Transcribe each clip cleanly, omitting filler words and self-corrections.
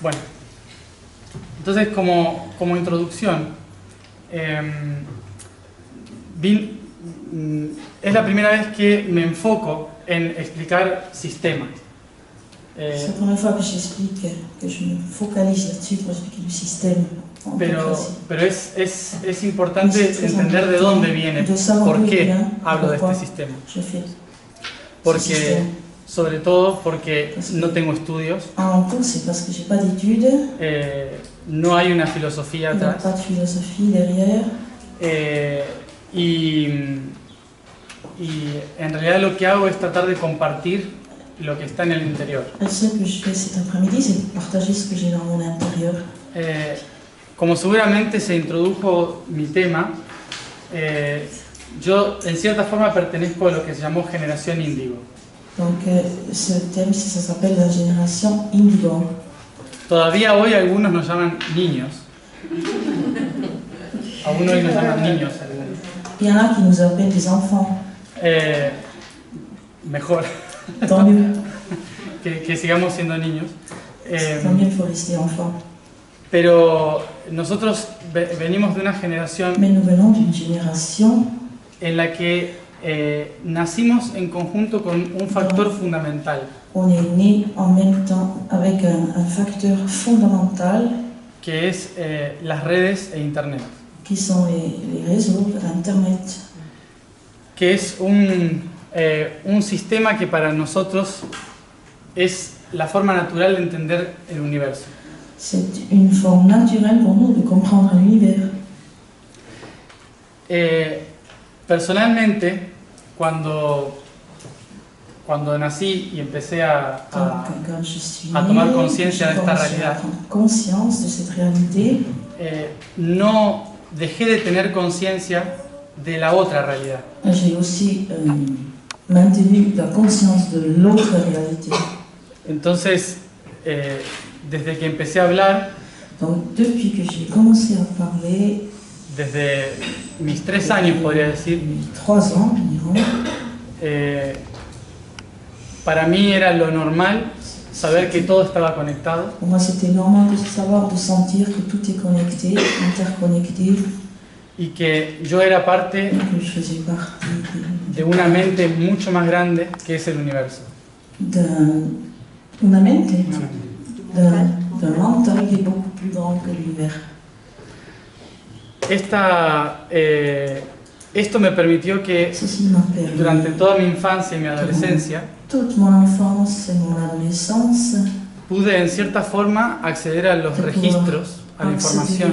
Bueno, entonces como introducción, es la primera vez que me enfoco en explicar sistemas. C'est la première fois que j'explique, que je me focalise là-dessus pour expliquer le système. Pero es importante entender de dónde viene, por qué hablo de este sistema. Porque, sobre todo porque no tengo estudios, no hay una filosofía atrás, y en realidad lo que hago es tratar de compartir lo que está en el interior. Como seguramente se introdujo mi tema, yo en cierta forma pertenezco a lo que se llamó generación índigo. Donc ce thème, ça s'appelle la génération Indigo. Todavía hoy algunos nos llaman niños. Aún hoy nos llaman niños. Il y en a qui nous appellent des enfants. Mejor. Tant mieux. que sigamos siendo niños. Tant mieux, il faut rester enfant. Pero nosotros venimos de una generación en la que nacimos en conjunto con un factor fundamental. On est né en même temps avec un facteur fondamental que es las redes e internet. Qui sont les réseaux, internet. Que es un sistema que para nosotros es la forma natural de entender el universo. C'est une forme naturelle pour nous de comprendre l'univers. Personalmente, cuando nací y empecé a tomar conciencia de esta realidad, no dejé de tener conciencia de la otra realidad. J'ai aussi maintenu la conscience de l'autre réalité. Entonces, desde que empecé a hablar, donc, depuis que j'ai commencé à parler, desde mis 3 años podría decir, 3 ans environ, para mí era lo normal saber que todo estaba conectado. Pour moi, c'était normal de savoir, de sentir que tout est connecté, interconnecté. Y que yo era parte de una mente mucho más grande que es el universo. Una mente, d'un mental qui est beaucoup plus grand que l'univers. Esto me permitió que durante toda mi infancia y mi adolescencia pude en cierta forma acceder a los registros, a la información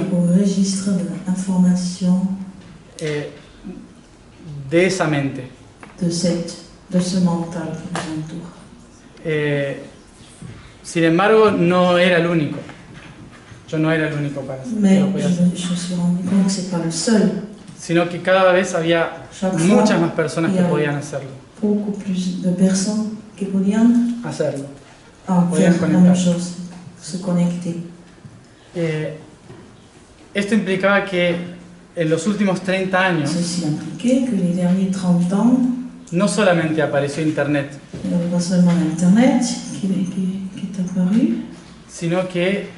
de esa mente. De ce mental qui nous entoure. Sin embargo, no era el único. Yo no era el único para hacer. Mais je me suis rendu compte que c'est pas le seul. Sino que cada vez había muchas más personas que podían hacerlo. Beaucoup plus de personnes qui podían hacerlo. Podían la même chose, se conecter. Esto implicaba que en los últimos 30 años Ceci impliquait que les derniers 30 ans, no solamente apareció Internet, no seulement Internet qui est apparu, sino que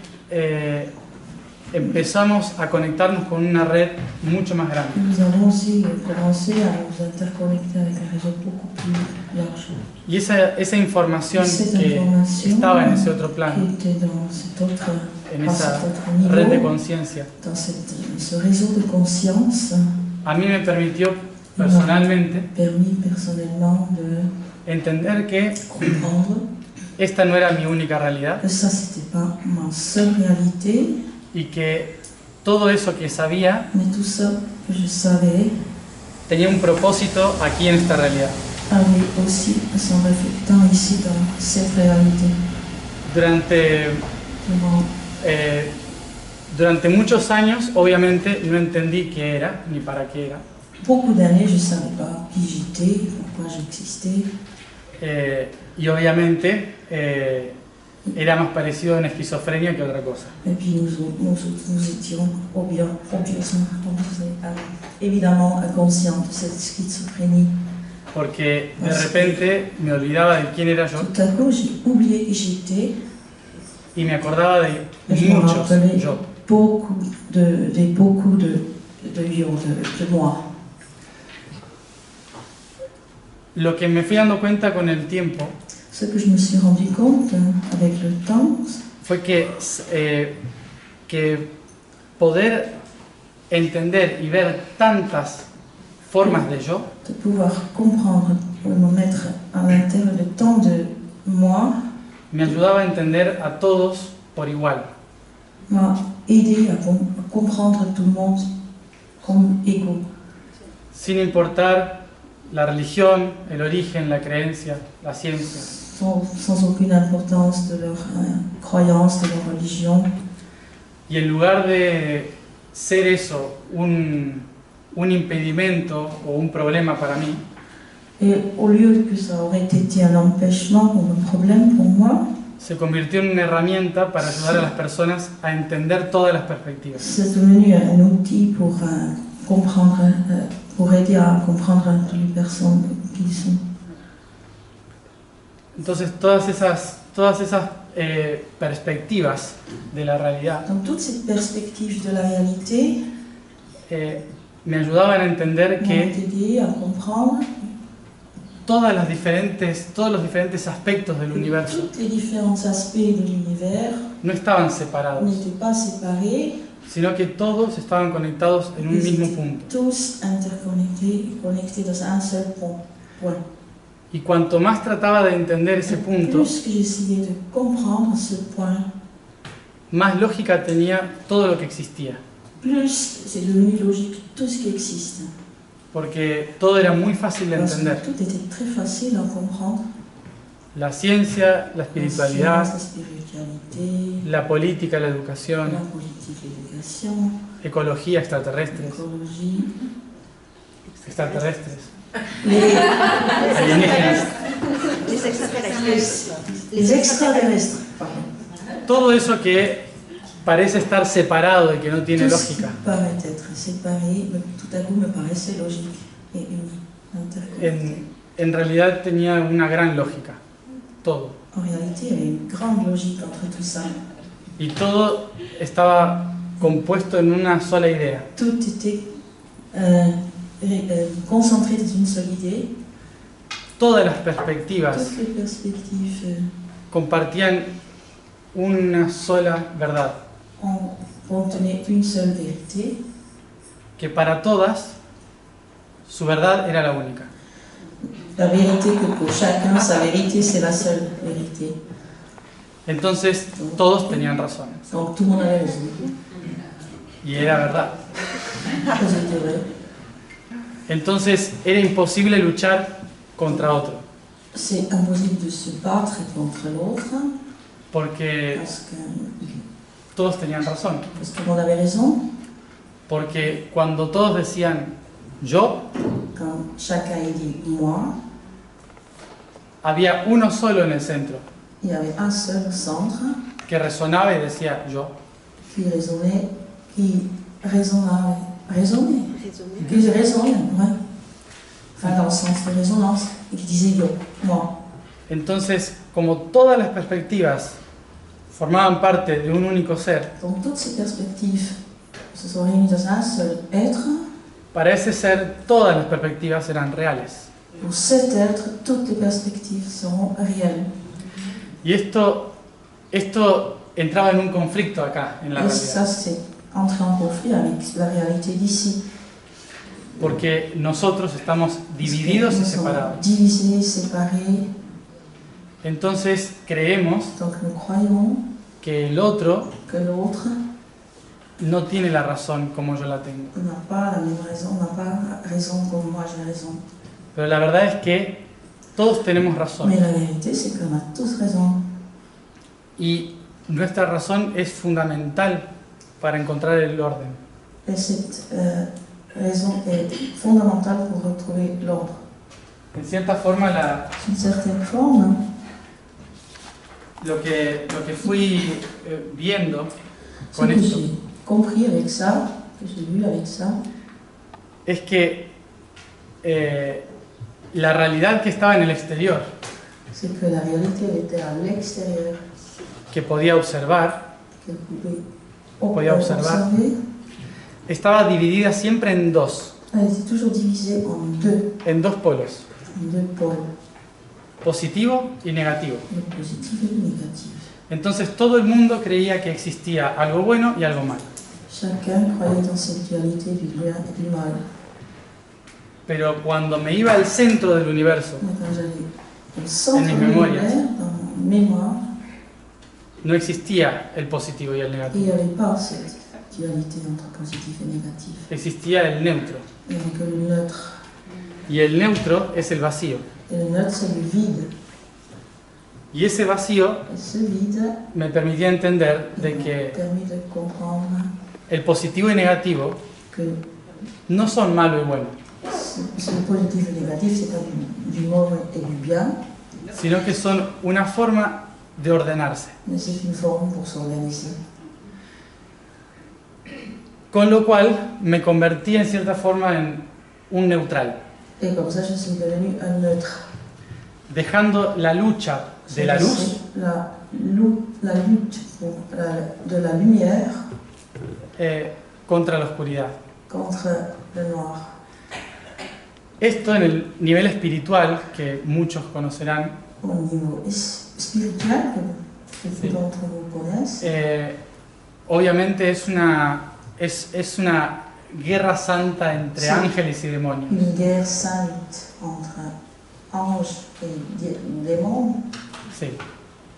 empezamos a conectarnos con una red mucho más grande. Nous avons aussi commencé à nous interconnecter avec un réseau beaucoup plus large. Y esa información que estaba en ese otro plano, en esa red de conciencia, a mí me permitió personalmente entender que esta no era mi única realidad y que todo eso que sabía tenía un propósito aquí en esta realidad. Aussi s'en reflétant ici dans cette réalité. Durante muchos años, obviamente, no entendí qué era ni para qué era. Beaucoup d'années, je ne savais pas qui j'étais, pourquoi j'existais. Y obviamente era más parecido a una esquizofrenia que otra cosa. Et puis nous étions évidemment inconscients de cette schizophrénie. Porque de repente me olvidaba de quién era yo. Tout à coup, j'ai oublié qui j'étais. y me acordaba de Et je me muchos rappelais yo. beaucoup de yo, de moi. Lo que me fui dando cuenta con el tiempo Ce que je me suis rendu compte avec le temps, fue que poder entender y ver tantas formas de yo de pouvoir comprendre, de me mettre à l'intérieur de tant de moi, me ayudaba a entender a todos por igual. m'a aidé à comprendre tout le monde comme égaux, Sin importar la religión, el origen, la creencia, la ciencia. sans aucune importance de leur croyance, de leur religion. Y en lugar de ser eso un impedimento o un problema para mí, Et au lieu que ça aurait été un empêchement ou un problème pour moi, se convirtió en una herramienta para ayudar a las personas a entender todas las perspectivas. c'est devenu un outil pour comprendre, pour aider à comprendre toutes les personnes qui sont. Entonces todas esas perspectivas de la realidad Donc toutes ces perspectives de la réalité me ayudaban a entender m'ont que aidé à comprendre todos los diferentes aspectos del que universo tous les différents aspects de l'univers no estaban separados, n'étaient pas séparés, sino que todos estaban conectados en un ils mismo étaient punto. tous interconnectés, connectés dans un seul point. Y cuanto más trataba de entender ese punto, Plus que j'essayais de comprendre ce point, más lógica tenía todo lo que existía, plus c'est devenu logique tout ce qui existe. porque todo era muy fácil de Parce que entender. tout était très facile à comprendre. La ciencia, la espiritualidad, La science, la spiritualité, la política, la educación, la politique, l'éducation, ecología, extraterrestres, l'écologie, alienígenas, les extraterrestres. Pardon. todo eso que parece estar separado y que no tiene Tout ce qui lógica. paraît être séparé, mais tout à coup me paraissait logique et interconnecté. En realidad tenía una gran lógica, todo. En réalité, il y avait une grande logique entre tout ça. Y todo estaba compuesto en una sola idea. Tout était concentré dans une seule idée. Todas las perspectivas Toutes les perspectives compartían una sola verdad, contenaient une seule vérité. que para todas su verdad era la única. La vérité que pour chacun, sa vérité, c'est la seule vérité. Entonces todos tenían razón Donc tout le monde avait raison. y era verdad. C'était vrai. Entonces era imposible luchar contra otro, C'est impossible de se battre contre l'autre porque parce que todos tenían razón. tout le monde avait raison. Porque cuando todos decían yo, Quand chacun a dit moi, había uno solo en el centro il y avait un seul centre que resonaba y decía yo. qui raisonnait, qui résonnait, ouais. Enfin, dans le sens de résonance, et qui disait yo, moi. Entonces, como todas las perspectivas formaban parte de un único ser, Donc toutes ces perspectives se sont réunies dans un seul être. para ese ser todas las perspectivas eran reales. Pour cet être, toutes les perspectives seront réelles. Y esto entraba en un conflicto acá, en la Et ça, realidad. c'est entrer en conflit avec la réalité d'ici. Porque nosotros estamos divididos y Nous sommes separados. divisés, séparés. Entonces creemos Donc nous croyons que el otro que l'autre no tiene la razón como yo la tengo. n'a pas la même raison, n'a pas raison comme moi j'ai raison. Pero la verdad es que todos tenemos razón. Mais la vérité, c'est qu'on a tous raison. Y nuestra razón es fundamental para encontrar el orden. Et cette raison est fondamentale pour retrouver l'ordre. En cierta forma, D'une certaine forme, lo que fui viendo ce con que esto j'ai compris avec ça, que j'ai lu avec ça, es que la realidad que estaba en el exterior c'est que la réalité elle était à l'extérieur. que podía observar, qu'elle pouvait Podía observar. observer, estaba dividida siempre en dos toujours divisée en dos polos, en deux pôles, positivo y negativo. le positif et le négatif. Entonces todo el mundo creía que existía algo bueno y algo malo. Chacun croyait dans cette dualité du bien et du mal. Pero cuando me iba al centro del universo, Mais quand j'allais au centre En de mis mémoires. l'univers, dans mon mémoire, no existía el positivo y el il n'y negativo. avait pas cette dualité entre positif et négatif. Existía el neutro. Il n'y avait que le neutre. Y el neutro es el vacío. Et le neutre, c'est le vide. Y ese vacío Et ce vide me permitía entender de m'a que permis de comprendre el positivo y negativo que no son malo y bueno, ce positif et négatif, c'est pas du mauvais et du bien, sino que son una forma de ordenarse. mais c'est une forme pour s'organiser. Con lo cual me convertí en cierta forma en un neutral, Et comme ça, je suis devenu un neutre. dejando la lucha de la luz La lutte pour de la lumière contra la oscuridad. contre le noir. Esto en el nivel espiritual, que muchos conocerán, Au niveau spirituel, que beaucoup Sí. d'entre vous connaissent, obviamente es una guerra santa entre Sí. ángeles y demonios. une guerre sainte entre anges et démons. Sí.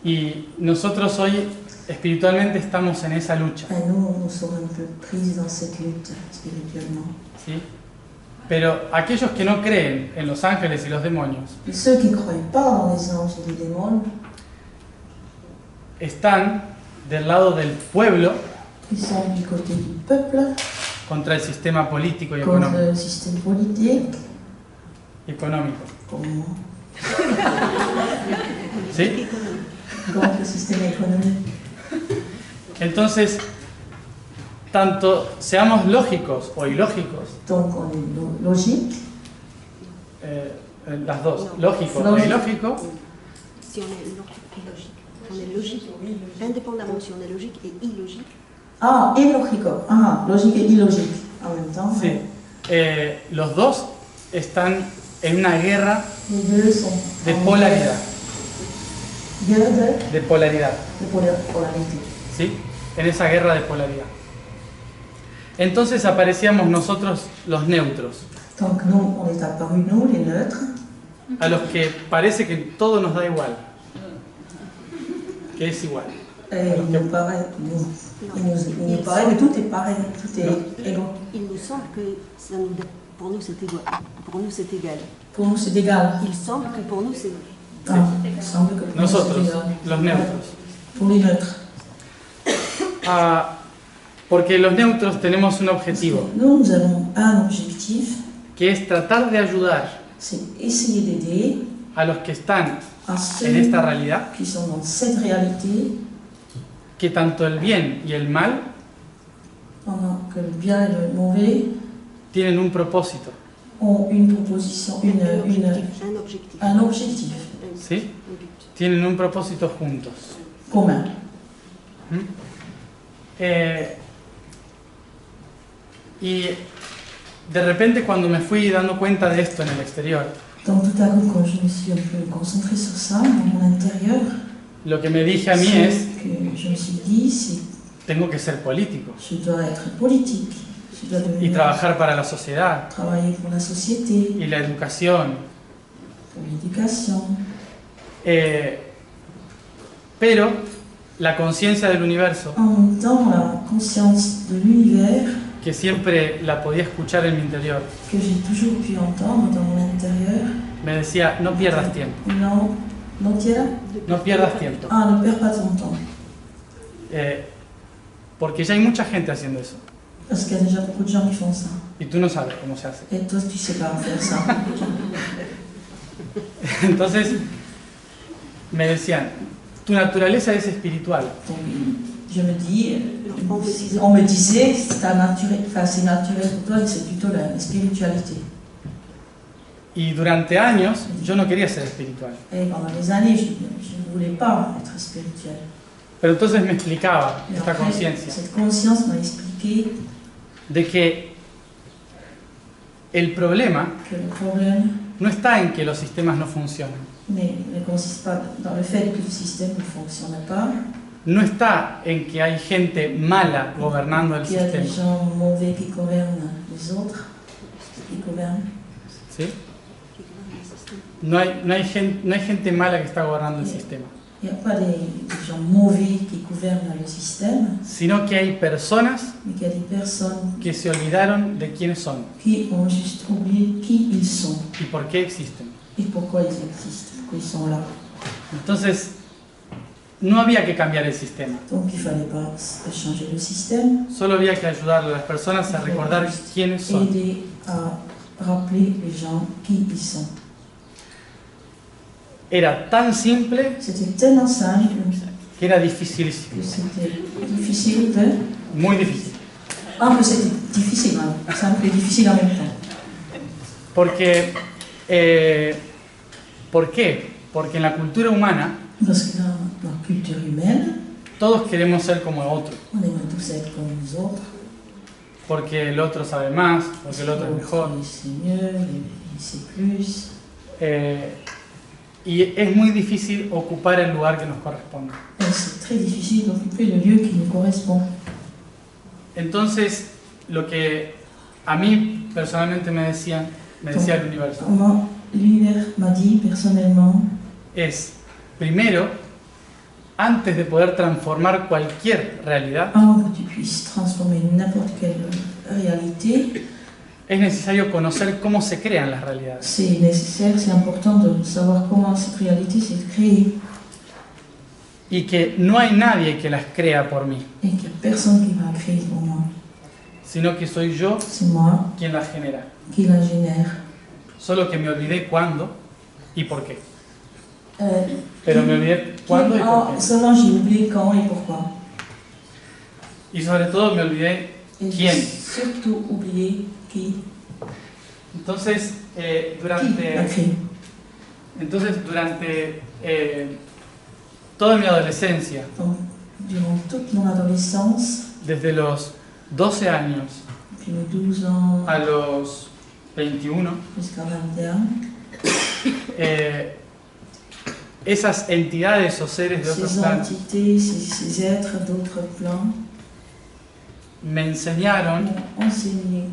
Y nosotros hoy espiritualmente estamos en esa lucha, Et nous sommes un peu pris dans cette lutte spirituellement. ¿sí? Pero aquellos que no creen en los ángeles y los demonios Et ceux qui ne croient pas dans les anges et les démons, están del lado del pueblo ils sont du côté du peuple, contra el sistema político y contre económico. le système politique, comme moi, ¿Sí? contre le système économique. Entonces, tanto seamos lógicos o ilógicos, Donc on est logique, las dos, lógico o Lógico. ilógico, Si on est logique, on est logique, indépendamment si on est logique et illogique. Ah, illogico. Ah, logique et illogique en même temps. sí. Los dos están en una guerra Les deux sont de en polaridad, guerre de polaridad, de polarité. ¿sí? En esa guerra de polaridad. Entonces aparecíamos nosotros los neutros, Donc nous, on est apparus, nous, les neutres, a los que parece que todo nos da igual, que es igual. et il nous paraît, il nous paraît que tout est pareil, tout est égaux. Il nous semble que pour nous c'est égal. Pour nous c'est égal. Pour nous, c'est égal. Il semble que pour nous c'est Ah, il semble que pour nous, Nosotros, c'est égal. los neutros. Pour les neutres. Porque los neutros tenemos un objetivo, Nous avons un objectif, que es tratar de ayudar c'est essayer d'aider a los que están à en ceux esta realidad, qui sont dans cette réalité, que tanto el bien y el mal pendant que le bien et le mauvais tienen un propósito, ont une proposition, un objectif. un objectif ¿sí? Un but. Tienen un propósito juntos. commun. Y de repente cuando me fui dando cuenta de esto en el exterior, Donc tout à coup, quand je me suis un peu concentrée sur ça, dans mon intérieur, lo que me dije a mí ce es, que je me suis dit, c'est tengo que ser político je dois être politique, je dois y devenir, trabajar para la sociedad travailler pour la société, y la educación. pour l'éducation. Pero la conciencia del universo, En même temps, la conscience de l'univers que siempre la podía escuchar en mi interior, que j'ai toujours pu entendre dans mon intérieur, me decía, no pierdas tiempo, non tiens, no pierdas tiempo, ah, ne perds pas ton temps, porque ya hay mucha gente haciendo eso parce qu'il y a déjà beaucoup de gens qui font ça. y tú no sabes cómo se hace. Et toi, tu sais pas faire ça. Entonces me decían, tu naturaleza es espiritual, Donc, je me dis, on me disait, c'est naturel pour toi, c'est plutôt la spiritualité. y durante años yo no quería ser espiritual. Et pendant des années, je ne voulais pas être spirituel. Pero entonces me explicaba Et esta après, conciencia cette conscience m'a expliqué de que el problema que le problème no está en que los sistemas no funcionan, ne consiste pas dans le fait que le système ne fonctionne pas, no está en que hay gente mala gobernando el qu'il y a des sistema, gens mauvais qui gouvernent les autres, qui gouvernent. ¿sí? No hay gente mala que está gobernando el sistema, Il n'y a pas des gens mauvais qui gouvernent le système, sino que hay personas mais qu'il y a des personnes que se olvidaron de quiénes son qui ont juste oublié qui ils sont y por qué existen. et pourquoi ils existent, pourquoi ils sont là. Entonces, no había que cambiar el sistema, Donc il ne fallait pas changer le système, solo había que ayudarle a las personas a recordar quiénes son. aider à rappeler les gens qui ils sont. Era tan simple C'était tellement simple que era dificilísimo, que c'était difficile de... muy difícil. Ah, que c'était difficile, hein. Simple et difficile en même temps. Porque, ¿por qué? Porque en la cultura humana Parce que dans la culture humaine, todos queremos ser como el otro, on aimerait tous être comme les autres. porque el otro sabe más, porque el otro es mejor. Il sait mieux, il sait plus. Y es muy difícil ocupar el lugar que nos corresponde. Et c'est très difficile d'occuper le lieu qui nous correspond. Entonces, lo que a mí personalmente me decía el universo, Comment l'univers m'a dit personnellement, es, primero, antes de poder transformar cualquier realidad, avant que tu puisses transformer n'importe quelle réalité, es necesario conocer cómo se crean las realidades. c'est nécessaire, c'est important de savoir comment cette réalité s'est créée Y que no hay nadie que las crea por mí, et qu'il n'y a personne qui va créer pour moi. sino que soy yo C'est moi quien las genera. qui la génère. Solo que me olvidé cuándo y por qué. Euh, Pero me olvidé cuándo y por qué. Seulement j'ai oublié quand et pourquoi. Y sobre todo me olvidé Et quién. j'ai surtout oublié qui Entonces, l'a créé. durante toda mi adolescencia, Donc, durant toute mon adolescence, desde los 12 años depuis mes 12 ans a los 21, jusqu'à 21, esas entidades o seres de otros ces planos entités, ces êtres d'autres plans me enseñaron m'ont enseigné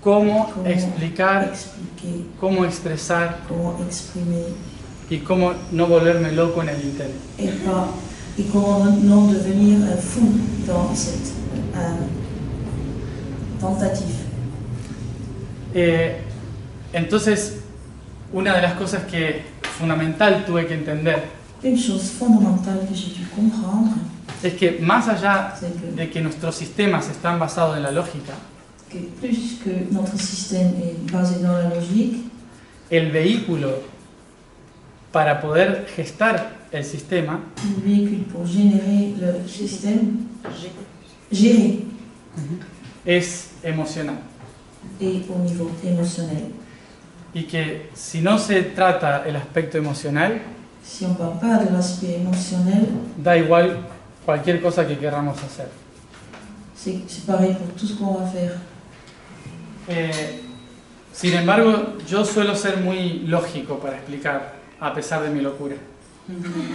cómo comment explicar, expliquer, cómo expresar comment exprimer y cómo no volverme loco en el intento. et comment non devenir fou dans cette tentative. Entonces, una de las cosas que fundamental tuve que entender Une chose fondamentale que j'ai dû comprendre, es que más allá c'est que, de que nuestros sistemas están basados en la lógica, que plus que notre système est basé dans la logique, el vehículo para poder gestar el sistema le véhicule pour générer le système, gérer, es emocional. et au niveau émotionnel. Y que si no se trata el aspecto emocional, Si on ne parle pas de l'aspect émotionnel, da igual cualquier cosa que queramos hacer. c'est pareil pour tout ce qu'on va faire. Sin embargo, yo suelo ser muy lógico para explicar, a pesar de mi locura.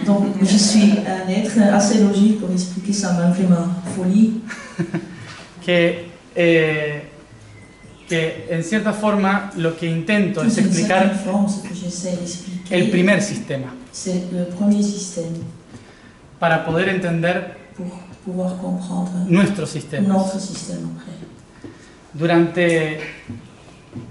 Donc je suis un être assez logique pour expliquer ça malgré ma folie. Que en cierta forma lo que intento es D'une certaine explicar forme, ce que j'essaie el d'expliquer, primer sistema, c'est le premier système para poder entender pour pouvoir comprendre nuestro sistema. notre système après.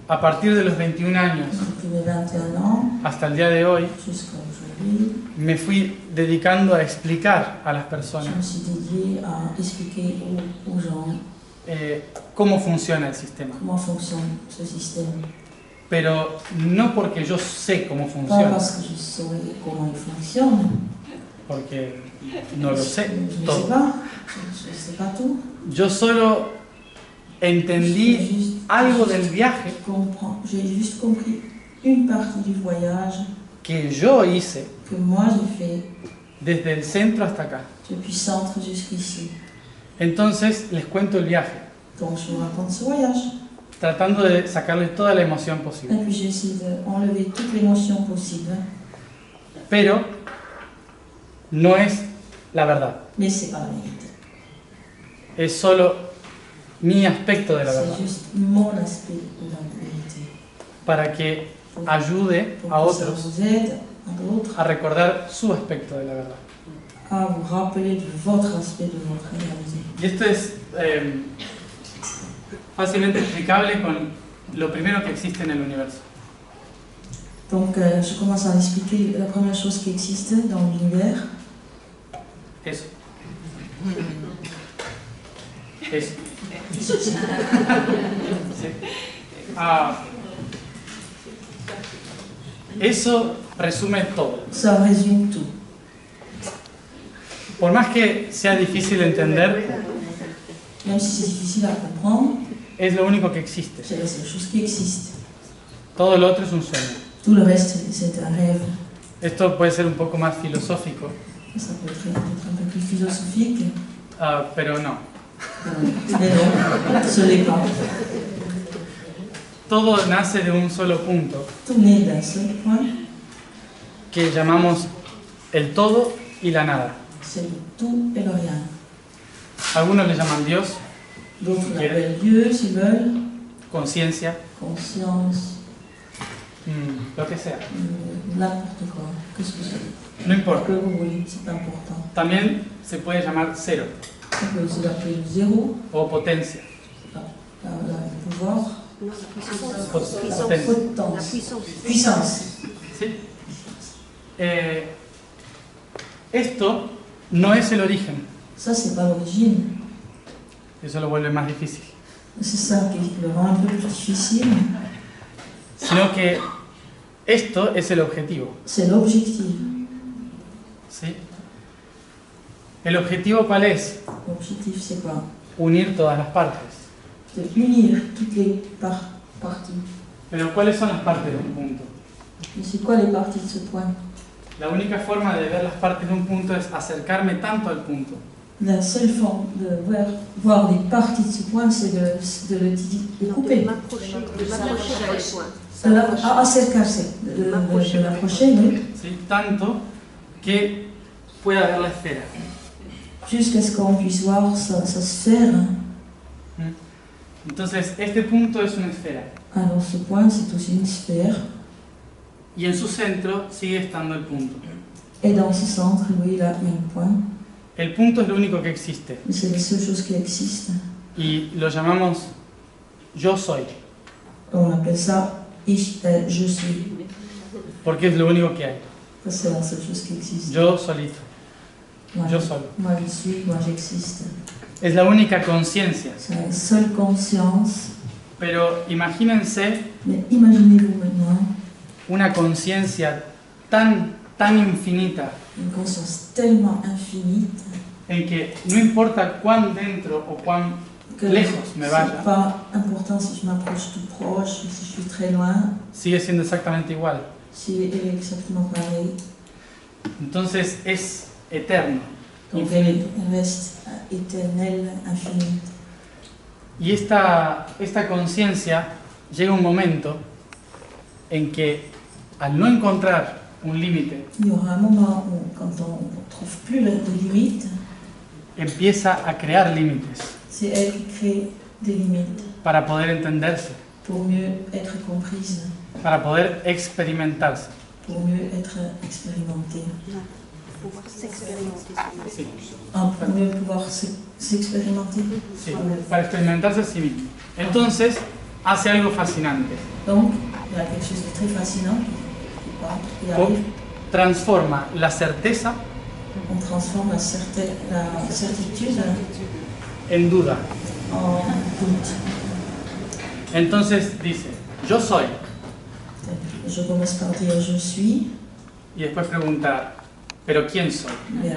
A partir de los 21 años Depuis mes 21 ans hasta el día de hoy, jusqu'à aujourd'hui, me fui dedicando a explicar a las je personas me suis dédiée à expliquer aux gens cómo funciona el sistema. comment fonctionne ce système. Pero no porque yo sé cómo Pas funciona, parce que je saurais comment il fonctionne, porque no lo sé je ne sais todo. pas, je ne sais pas tout. Yo solo entendí algo del viaje J'ai juste compris une partie du voyage que yo hice que moi j'ai fait desde el centro hasta acá. depuis centre jusqu'ici. Entonces les cuento el viaje, Donc je vous raconte ce voyage. tratando de sacarles toda la emoción posible. Et puis j'essaie d'enlever toute l'émotion possible. Pero no es la verdad, Mais c'est pas la vérité. es solo mi aspecto de la verdad, C'est juste mon aspect de la vérité. para que ayude Pour a que ça otros vous aide, à d'autres, a recordar su aspecto de la verdad. à vous rappeler de votre aspect de votre réalité. Y esto es fácilmente explicable con lo primero que existe en el universo. Donc je commence à expliquer la première chose qui existe dans l'univers. Eso. Eso. Sí. Eso resume todo. Ça résume tout. Por más que sea difícil de entender, Même si c'est difficile à comprendre, es lo único que existe. c'est la seule chose qui existe. Todo lo otro es un sueño. Tout le reste, c'est un rêve. Esto puede ser un poco más filosófico, Ça peut être un peu plus philosophique, pero no. mais non, ce n'est pas. Todo nace de un solo punto, Tout naît d'un seul point, que llamamos el todo y la nada. c'est le tout et le rien. Algunos le llaman Dios, D'autres l'appellent Dieu, s'ils veulent, conciencia, conscience, lo que sea. n'importe quoi. Qu'est-ce que c'est? No Ce importa. que vous voulez, c'est important. También se puede llamar cero On peut aussi l'appeler le zéro, o potencia. le pouvoir, Non, la puissance. Potence. La potence, puissance. puissance. ¿Sí? Esto no es el origen, Ça, c'est pas l'origine. eso lo vuelve más difícil, C'est ça qui le rend un peu plus difficile. sino que esto es el objetivo. C'est l'objectif. ¿Sí? ¿El objetivo cuál es? L'objectif, c'est quoi? Unir todas las partes. De unir toutes les parties. Pero ¿cuáles son las partes de un punto? Mais c'est quoi les parties de ce point? La única forma de ver las partes de un punto es acercarme tanto al punto La seule forme de voir les parties de ce point, c'est de le De couper. m'approcher vers le point. Acercarse, de l'approcher, oui, ¿sí? Tanto que pueda ver la esfera. jusqu'à ce qu'on puisse voir sa sphère. Entonces, este punto es una esfera Alors ce point, c'est aussi une sphère. y en su centro sigue estando el punto. Et dans ce centre, oui, là, il y a un point. El punto es lo único que existe Mais c'est la seule chose qui existe. y lo llamamos yo soy, On appelle ça je suis. porque es lo único que hay. Parce que c'est la seule chose qui existe. Yo solito, Moi, yo solo. moi, je suis, moi, j'existe. Es la única conciencia. C'est la seule conscience. Pero imagínense Mais imaginez-vous maintenant una conciencia tan infinita une conscience tellement infinite en que no importa cuán dentro o cuán que lejos me c'est vaya, pas important si je m'approche tout proche ou si je suis très loin, sigue siendo exactamente igual. si elle est exactement pareille. Entonces es eterno. Donc elle reste éternelle, infinite. Y esta conciencia llega un momento en que al no encontrar un límite, Il y aura un moment où, quand on ne trouve plus de limites, empieza a crear límites c'est elle qui crée des limites para poder entenderse, pour mieux être comprise, para poder experimentarse. pour mieux être expérimentée, Pour pouvoir s'expérimenter soi-même. Sí, pour mieux pouvoir s'expérimenter. sí, para experimentarse a sí mismo. Entonces hace algo fascinante. Donc, il y a quelque chose de très fascinant qui arrive. Transforma la certeza On transforme la certitude en duda. en doute. Entonces dice, yo soy. Je commence par dire je suis, Y después pregunta, ¿pero quién soy? mais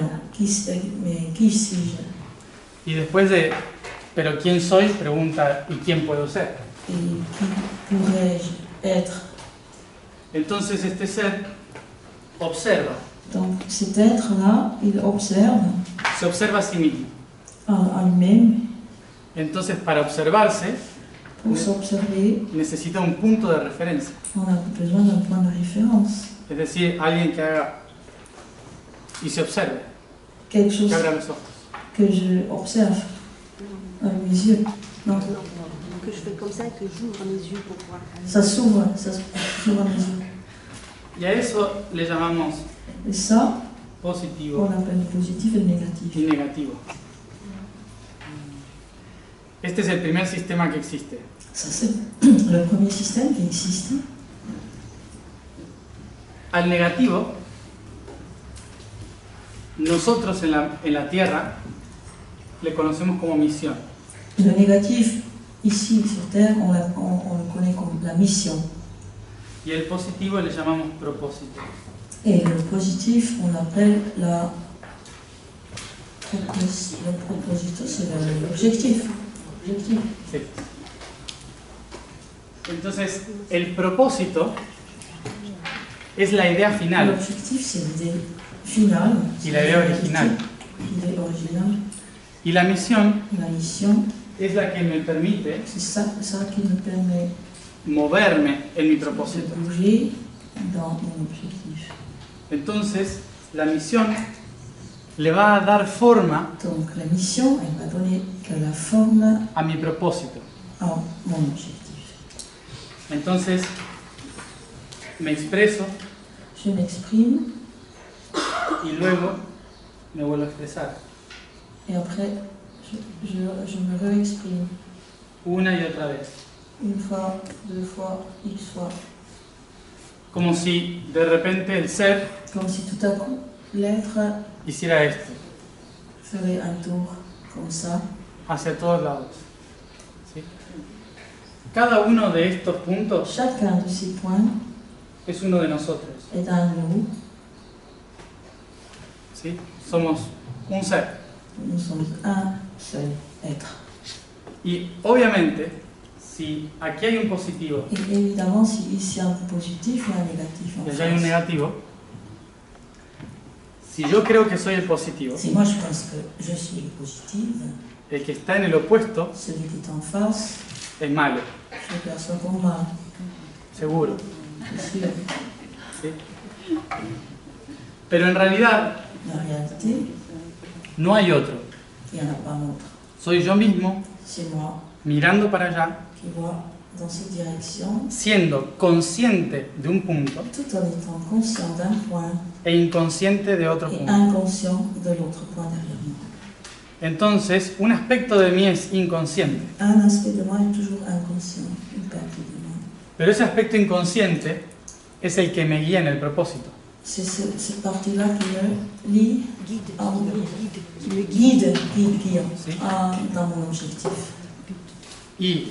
qui suis-je? Y después de, ¿pero quién soy? Pregunta, ¿y quién puedo ser? Et qui pourrais-je être? Entonces este ser observa Donc cet être-là, il observe se observa a sí mismo. à lui-même. Entonces, para observarse, Pour s'observer, necesita un punto de referencia. on a besoin d'un point de référence. Es decir, alguien que haga y se observe, Quelque chose que abra los ojos. que je observe avec mes yeux. Non, Non, que je fais comme ça et que j'ouvre mes yeux pour voir. ça s'ouvre à mes yeux. Y a eso le llamamos Et ça, on positivo appelle le positif et le négatif. y negativo. Este es el primer sistema que existe. Ça, c'est le premier système qui existe. Al negativo, nosotros en la Tierra le conocemos como misión. Le négatif, ici sur Terre, on le connaît comme la mission. Y el positivo le llamamos propósito. Et le positif, on appelle le proposito, c'est l'objectif. Objectif. Sí. Entonces, el propósito es la idea final L'objectif, c'est l'idée finale. y la idea original. L'idée originale. Y la misión La mission, es la que me permite c'est ça qui nous permet moverme en mi de propósito. bouger dans mon objectif. Entonces, la misión le va a dar forma Donc la mission, elle va donner que la forme a mi propósito. à mon objectif. Entonces, me expreso Je m'exprime y luego me vuelvo a expresar et après je me réexprime. una y otra vez. Une fois, deux fois, X fois. Como si de repente el ser Comme si tout à coup l'être hiciera esto, ferait un tour comme ça. hacia todos lados. ¿Sí? Cada uno de estos puntos Chacun de ces points es uno de nosotros. est un nous. ¿Sí? Somos un ser. Nous sommes un seul être. Y obviamente, si aquí hay un positivo Et évidemment, si ici il y a un positif et un négatif en y allá hay un face. negativo, si yo creo que soy el positivo, Si moi je pense que je suis le positif, el que está en el opuesto celui qui est en face, es malo, je le perçois comme mal. seguro. C'est sûr. ¿Sí? Pero en realidad En réalité, no hay otro. il n'y en a pas un autre. Soy yo mismo C'est moi mirando para allá, qui vois dans cette direction, siendo consciente de un punto tout en étant conscient d'un point e inconsciente de otro et punto. inconscient de l'autre point derrière moi. Entonces, un aspecto de mí es inconsciente, Un aspect de moi est toujours inconscient, une partie de moi. pero ese aspecto inconsciente es el que me guía en el propósito. C'est cette partie-là qui me lie, Guide, Ah, oui. qui me guide. guide Sí. dans mon objectif. Y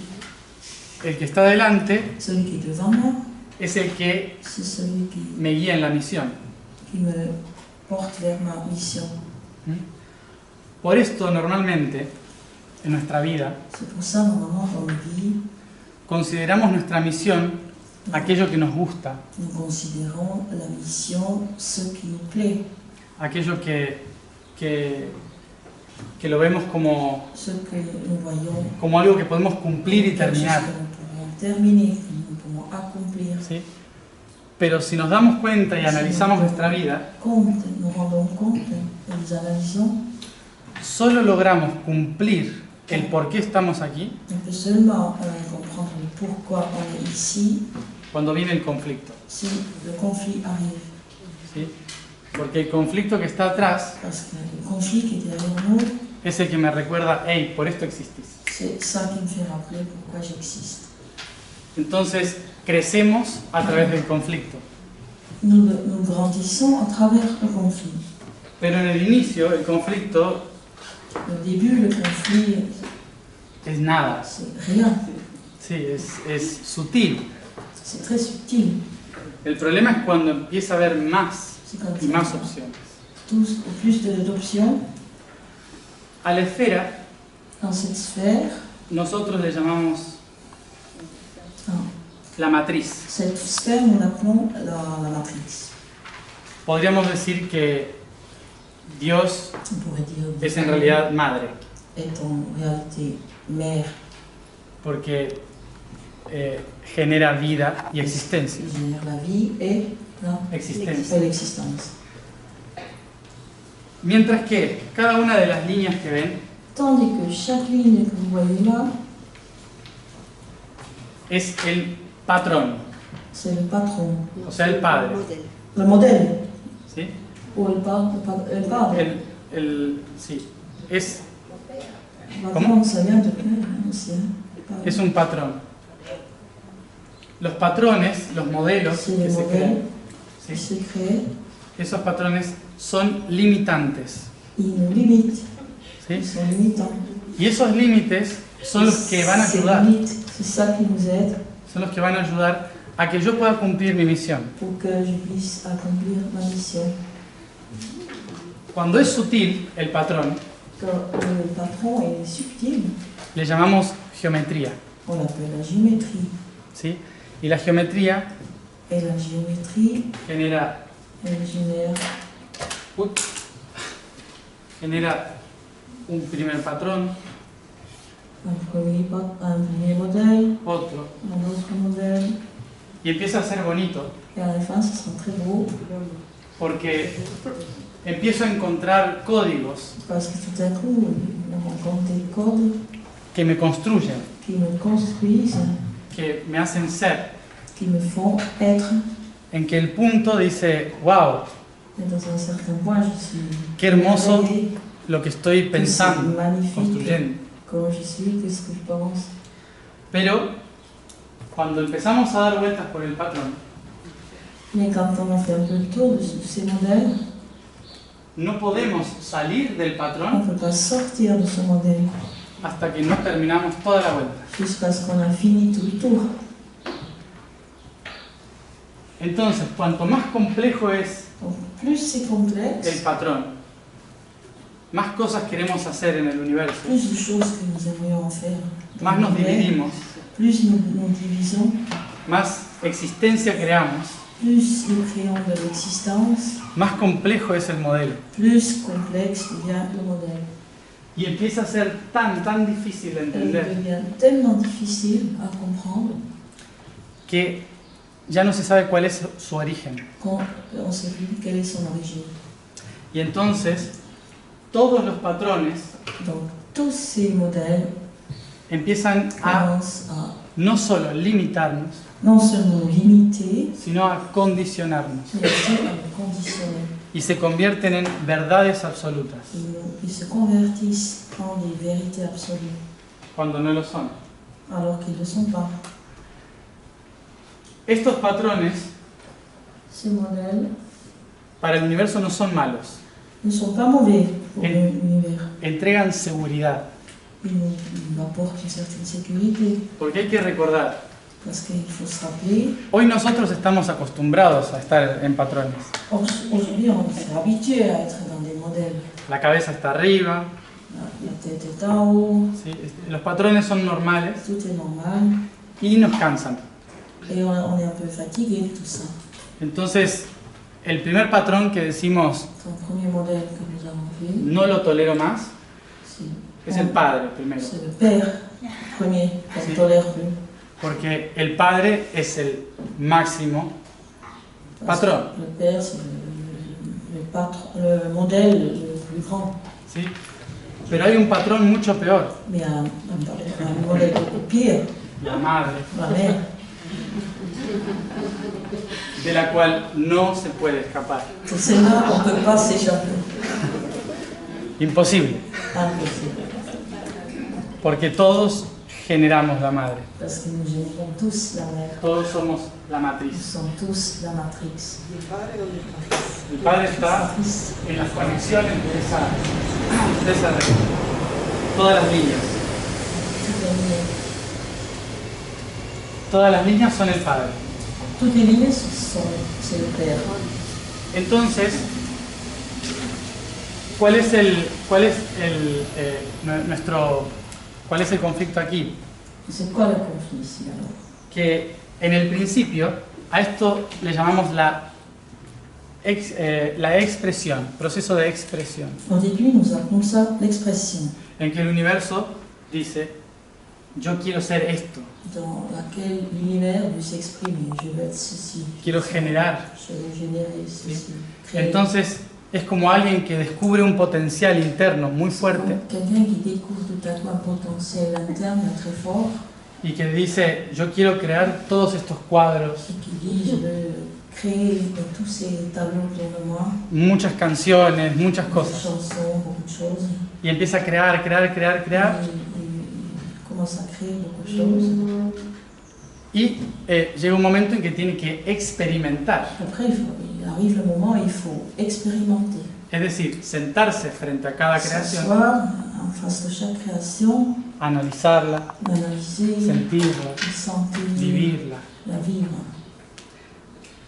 el que está delante Celui qui est devant moi, es el que c'est celui me guía en la misión. qui me porte vers ma mission. Por esto, normalmente, en nuestra vida, C'est pour ça, normalement, dans nos vies, consideramos nuestra misión aquello que nos gusta, nous considérons la mission ce qui nous plaît, aquello que lo vemos ce que nous voyons, como algo que podemos cumplir y quelque chose terminar. que nous pouvons terminer, que nous pouvons accomplir. ¿Sí? Pero si nos damos cuenta y analizamos nuestra vida, Compte, nous rendons compte et nous analysons, solo logramos cumplir el por qué estamos aquí on peut seulement comprendre le pourquoi on est ici cuando viene el conflicto. si le conflit arrive. ¿Sí? Porque el conflicto que está atrás Parce que le conflit qui est derrière nous, es el que me recuerda, hey, por esto existís. c'est ça qui me fait rappeler pourquoi j'existe. Entonces, crecemos a través del conflicto. Nous grandissons à travers le conflit. Pero en el inicio, el conflicto Au début, le conflit, es nada. c'est rien, Sí, es sutil. c'est très subtil. El problema es cuando empieza a haber más C'est comme y más ça. opciones. Plus d'options A la esfera, dans cette sphère. nosotros le llamamos Ah, la matriz. cette sphère, nous l'appelons la matrice. podríamos decir que Dios On pourrait dire es en realidad madre, est en réalité mère porque genera vida y existencia. qui génère la vie et Existencia. l'existence. Mientras que cada una de las líneas que ven Tandis que chaque ligne que vous voyez là, es el patrón, c'est le patron, o sea, el padre. Modèle. le modèle, ¿Sí? ou le padre. Sí, es Patron, ça vient de père aussi. Padre. un patrón. Los patrones, los modelos C'est que les se modèles crean, qui ¿sí? se créent, Esos patrones son limitantes. ils nous limitent, ¿Sí? ils sont limitants. Y esos límites son los que van a Ces ayudar, limites, c'est ça qui nous aide son los que van a ayudar a que yo pueda cumplir mi misión. pour que je puisse accomplir ma mission. Cuando es sutil el patrón, Quand le patron est subtil, le llamamos geometría, on l'appelle la géométrie. ¿sí? Y la geometría Et la géométrie, genera, elle génère uy, genera un primer patrón, un premier modèle, otro, un autre modèle, y empieza a ser bonito, et à la fin, ce sera très beau, porque empiezo a encontrar códigos parce que tout à coup, on rencontre des codes que me construyen, qui me construisent, que me hacen ser, qui me font être. en que el punto dice, wow, Et dans un certain point, je suis qué hermoso émerveillée, lo que estoy que c'est pensando, magnifique, construyendo. comment je suis, qu'est-ce que je pense. Pero cuando empezamos a dar vueltas por el patrón, Mais quand on a fait un peu le tour de ces modèles, no podemos salir del on patrón ne peut pas sortir de ce modèle hasta que no terminamos toda la vuelta. jusqu'à ce qu'on a fini tout le tour. Entonces, cuanto más complejo es Donc, plus c'est el complexe, patrón, más cosas queremos hacer en el universo, plus de choses que nous aimerions en faire. dans más nos l'univers, dividimos, plus nous divisons, más existencia creamos, plus nous créons de l'existence, más complejo es el modelo. plus complexe devient le modèle. Y empieza a ser tan difícil de Et il entender devient tellement difficile à comprendre que ya no se sabe cuál es su origen. qu'on ne sait plus quelle est son origine. Y entonces, todos los patrones Donc tous ces modèles empiezan a commencent à no solo limitarnos, non seulement limiter, sino a condicionarnos. mais aussi à nous conditionner. Y se convierten en verdades absolutas, Ils se convertissent en des vérités absolues, cuando no lo son. alors qu'ils ne le sont pas. Estos patrones Ces modèles para el universo no son malos, ne sont pas mauvais pour Et- l'univers. entregan seguridad, Ils nous apportent une certaine sécurité, porque hay que recordar, parce qu'il faut se rappeler, hoy nosotros estamos acostumbrados a estar en patrones. aujourd'hui on s'est habitué à être dans des modèles. La cabeza está arriba, La tête est en haut, ¿sí? Los patrones son normales tout est normal, y nos cansan. et on est un peu fatigué de tout ça. Entonces, el primer patrón que decimos Son premier modèle que nous avons fait, no lo tolero más es el padre primero, c'est le père premier qu'on Sí. ne tolère plus. porque el padre es el máximo Parce que patrón, le père, c'est le modèle le plus grand. ¿sí? Pero hay un patrón mucho peor, Mais il y a un modèle beaucoup pire, la madre, la mère, de la cual no se puede escapar. de celle-là, on ne peut pas s'échapper. Imposible, Impossible. porque todos generamos la madre, Parce que nous générons tous la mère. todos somos la Nous matriz. sommes tous la matrix. El padre está Matrice. en las conexiones de esa red, todas las líneas. Toutes les lignes. Todas las líneas son el padre. Toutes les lignes, c'est le père. Entonces, ¿cuál es el conflicto aquí? C'est quoi le conflit ici alors? Que en el principio a esto le llamamos la expresión, proceso de expresión, Au début, nous appelons ça l'expression, en que el universo dice, yo quiero ser esto, dans laquelle l'univers veut s'exprimer. Je veux être ceci. quiero generar. Je veux générer ceci. Créer. Entonces es como alguien que descubre un potencial interno muy fuerte Quelqu'un qui découvre tout à coup un potentiel interne très fort y que dice, yo quiero crear todos estos cuadros, et qui dit je veux créer tous ces tableaux autour de moi, muchas canciones, muchas beaucoup de cosas. chansons, beaucoup de choses. Y empieza a crear. Il commence à créer beaucoup de choses. Y llega un momento en que tiene que experimentar. Après, il arrive le moment où il faut expérimenter. Es decir, sentarse frente a cada creación, S'asseoir en face de chaque création, analizarla, l'analyser, sentirla, la sentir, vivirla. la vivre.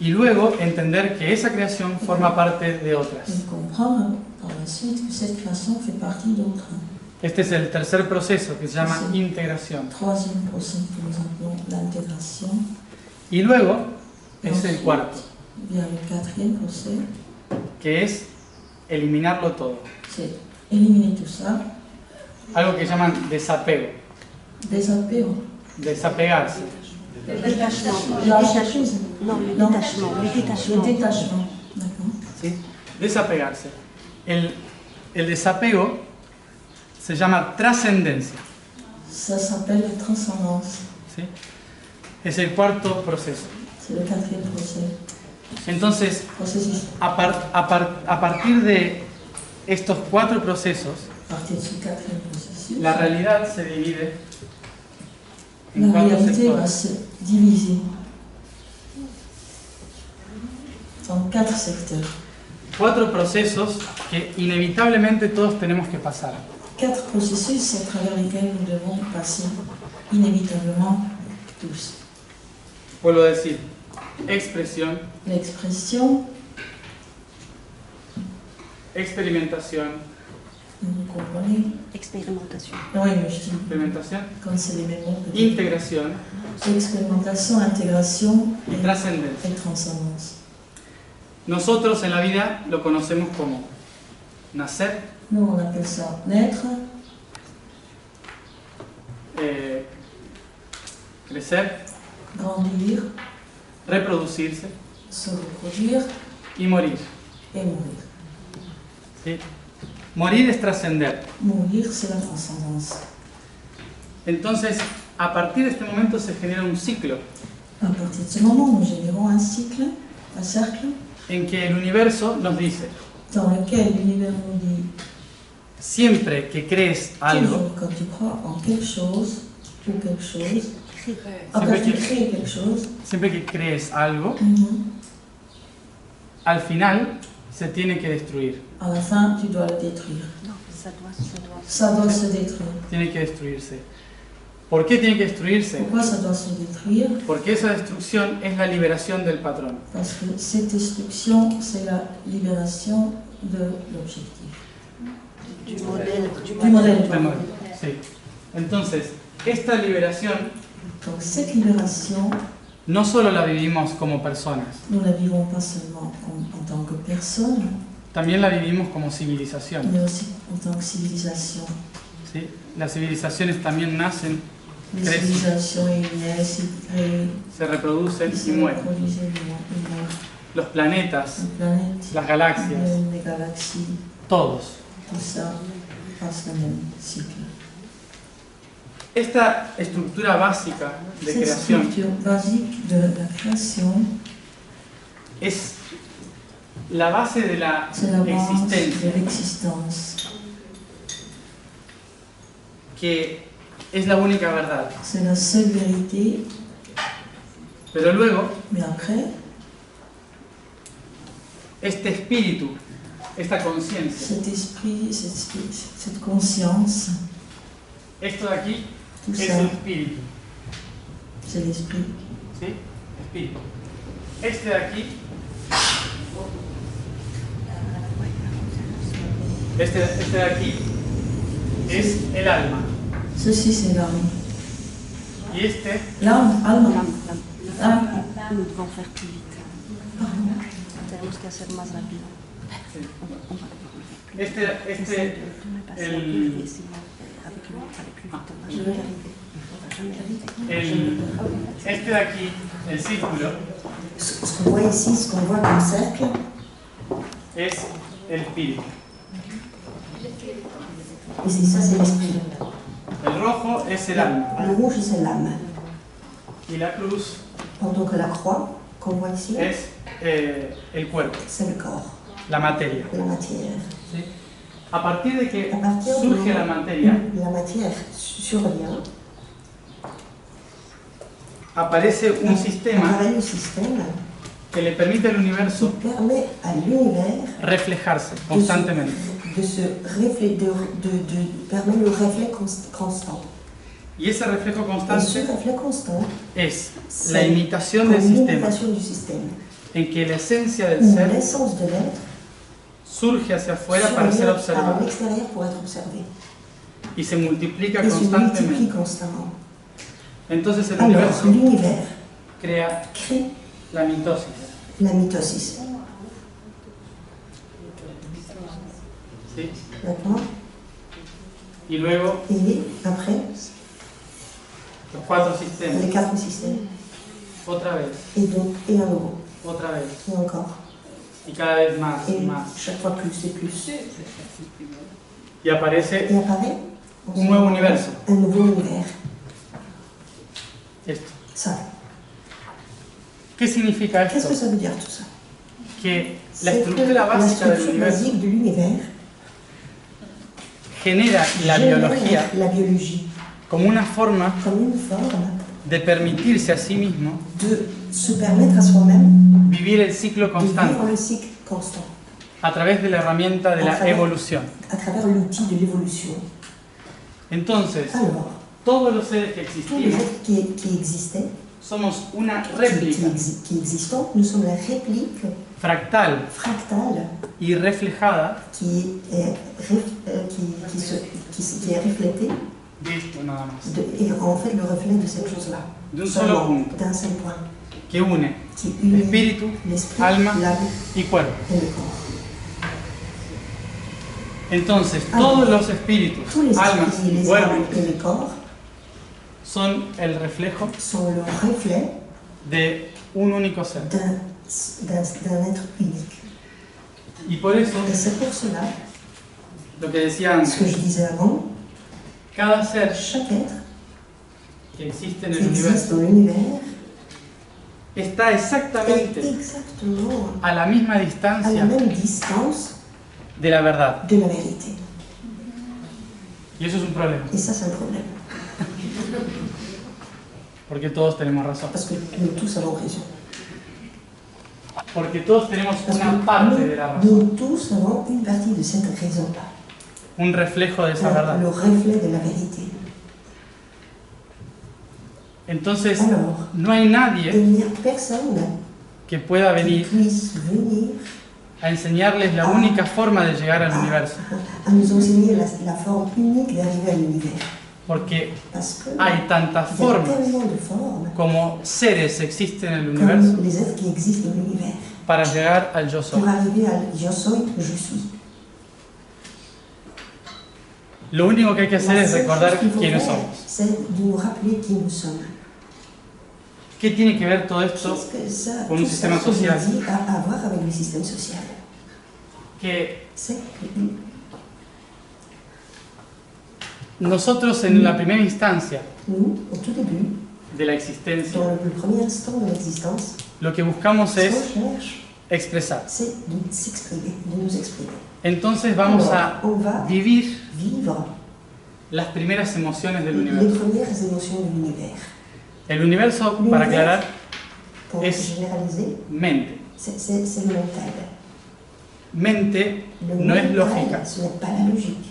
Y luego entender que esa creación forma parte de otras. Et comprendre par la suite que cette création fait partie d'autres. Este es el tercer proceso que se llama integración. Troisième procès que nous appelons l'intégration. Y luego es el cuarto, Vient le quatrième procès, que es eliminarlo todo. c'est éliminer tout ça, Algo que llaman desapego, désapego, desapegarse. Le détachement. lâcher prise. Non, le Non. détachement. Le Le détachement. détachement, d'accord. ¿Sí? Desapegarse. El desapego se llama trascendencia. Ça s'appelle la transcendance. ¿Sí? Es el cuarto proceso. C'est le quatrième procès. Entonces, Processus. a partir de estos cuatro procesos, À partir de ce quatrième processus, la realidad se divide en la cuatro réalité va sectores. se diviser en 4 secteurs. Cuatro procesos que inevitablemente todos tenemos que pasar. 4 processus à travers lesquels nous devons passer inévitablement tous. Vuelvo a decir, expresión, L'expression, experimentación, vous comprenez? Expérimentation. Oui, mais je dis, experimentación, comme c'est les mêmes mots, peut-être. integración Expérimentation, intégration y trascendencia. et transcendance. Nosotros en la vida lo conocemos como nacer, Nous, on appelle ça naître, crecer, grandir, reproducirse se reproduire y morir. et mourir. ¿Sí? Morir es trascender. Mourir, c'est la transcendance. Entonces, a partir de este momento se genera un ciclo À partir de ce moment, nous générons un cycle, un cercle, en que el universo nos dice, dans lequel l'univers nous dit siempre que crees algo, toujours quand tu crois en quelque chose ou quelque chose, quand siempre tu que, crées quelque chose, siempre que crees algo, al final se tiene que destruir, à la fin, tu dois le détruire. Non, ça doit. Ça doit se détruire. tiene que destruirse. ¿Por qué tiene que destruirse? Pourquoi ça doit se détruire? Porque esa destrucción es la liberación del patrón. Parce que cette destruction, c'est la libération de l'objectif. Du modèle. Du modèle. Del modelo. Sí. Entonces, esta liberación Donc cette libération, no solo la vivimos como personas, nous la vivons pas seulement en tant que personne, también la vivimos como civilización. mais aussi en tant que civilisation. ¿Sí? Las civilizaciones también nacen, Les crecen, civilisations, ils naissent, ils créent, se reproducen ils y se mueren. reproduisent, ils meurent. Los planetas, Les planètes, las galaxias, les galaxies, todos. tout ça passe le même cycle. Esta estructura básica de Cette creación structure basique de la création, es la base de la c'est la base existencia, de l'existence. que es la única verdad. C'est la seule vérité, Pero luego, mais après, este espíritu, esta conciencia, cet esprit, cette conscience, esto de aquí tout es ça, el espíritu. c'est l'esprit. ¿Sí? Espíritu. Este de aquí, este de aquí es el alma. Ceci, c'est l'âme. Y este L'âme, alma. L'âme. L'âme. Nous devons faire plus vite. Pardon. tenemos que hacer más rápido. Este de aquí, el círculo, Ce qu'on voit ici, ce qu'on voit comme cercle, es el espíritu. et ça c'est l'esprit. El rojo es el alma. Le rouge c'est l'âme. Y la cruz Pendant que la croix qu'on voit ici, es el cuerpo, c'est le corps, la materia. la matière. ¿Sí? A partir de que À partir surge la materia, la matière survient, aparece un sistema apparaît le système que le permite al universo qui permet à l'univers reflejarse constantemente. de se permet le reflet constant. Y ese reflejo Et ce constante reflet constant, es c'est la imitación comme del sistema, l'imitation du système. en que la esencia del Où ser l'essence de l'être surge hacia afuera para ser survient à observada l'extérieur pour être observé. y se multiplica Et se multiplie constantemente. constamment. Entonces el Alors, universo l'univers crea crée la mitosis. la mitosis. ¿Sí? D'accord. Y luego Et après, los cuatro les sistemas, 4 systèmes. otra vez, Et donc, et à nouveau, otra vez, et encore. y cada vez más y Et más. chaque fois plus et plus. Y aparece Et apparaît un nuevo universo. un nouveau univers. Esto. Ça. ¿Qué significa Qu'est-ce que esto? ça veut dire tout ça? Que la C'est que estructura la básica del structure universo basique de l'univers genera la génère biología la biologie como una forma comme une forme de permitirse a sí mismo de se permettre à soi-même vivir el ciclo de vivre constante le cycle constant a través de la herramienta de la evolución. à travers l'outil de l'évolution. Entonces, Alors, todos los seres que tous les existimos êtres qui existaient, somos una réplica qui existent, nous sommes la réplique fractal fractale y reflejada qui est reflétée de esto nada más, et en fait le reflet de cette chose-là. de un Seulement, solo punto d'un seul point, que une qui unit espíritu, l'esprit, alma l'âme y cuerpo. et le corps. Entonces, todos los espíritus, Tous les almas esprits, y les âmes cuerpos et le corps son el reflejo sont le reflet de un único ser. d'un être unique. Y por eso, Et c'est pour cela, lo que decía ce que antes, je disais avant, cada ser chaque être que existe en qui el existe universo dans l'univers está est exactamente exactement a la misma à la distancia même distance de la verdad. de la vérité. Y eso es un problema, Et ça, c'est un problème, porque todos tenemos razón. parce que nous tous avons raison. Porque todos tenemos Parce una que parte de la razón, nous tous avons une partie de cette raison-là, un reflejo de esa verdad. le reflet de la vérité. Entonces, Alors, no hay nadie il n'y a personne que pueda qui venir puisse venir a enseñarles la única forma de llegar al universo, à nous enseigner la forme unique d'arriver à l'univers. porque Parce que hay tantas il y a formas tellement de formes como seres existen en el universo comme les êtres qui existent dans l'univers para llegar al yo soy. pour arriver à je soy, je suis. Lo único que hay que hacer La es seule recordar chose qu'il faut quiénes faire, somos. c'est de nous rappeler qui nous sommes. ¿Qué tiene que ver todo esto Qu'est-ce que ça, con un tout ça sistema que je social? dis a à voir avec le système social? Que C'est nosotros en la primera instancia nous, au tout début, de la existencia, dans le premier instant de l'existence, lo que buscamos ce qu'on es cherche, expresar. c'est de s'exprimer, de nous exprimer. Entonces vamos Alors, a on va vivir vivre las primeras emociones del les universo. premières émotions de l'univers. El universo, para aclarar, Pour Es- généraliser, mente. c'est le mental. Mente Le no es mental, lógica. ce n'est pas la logique.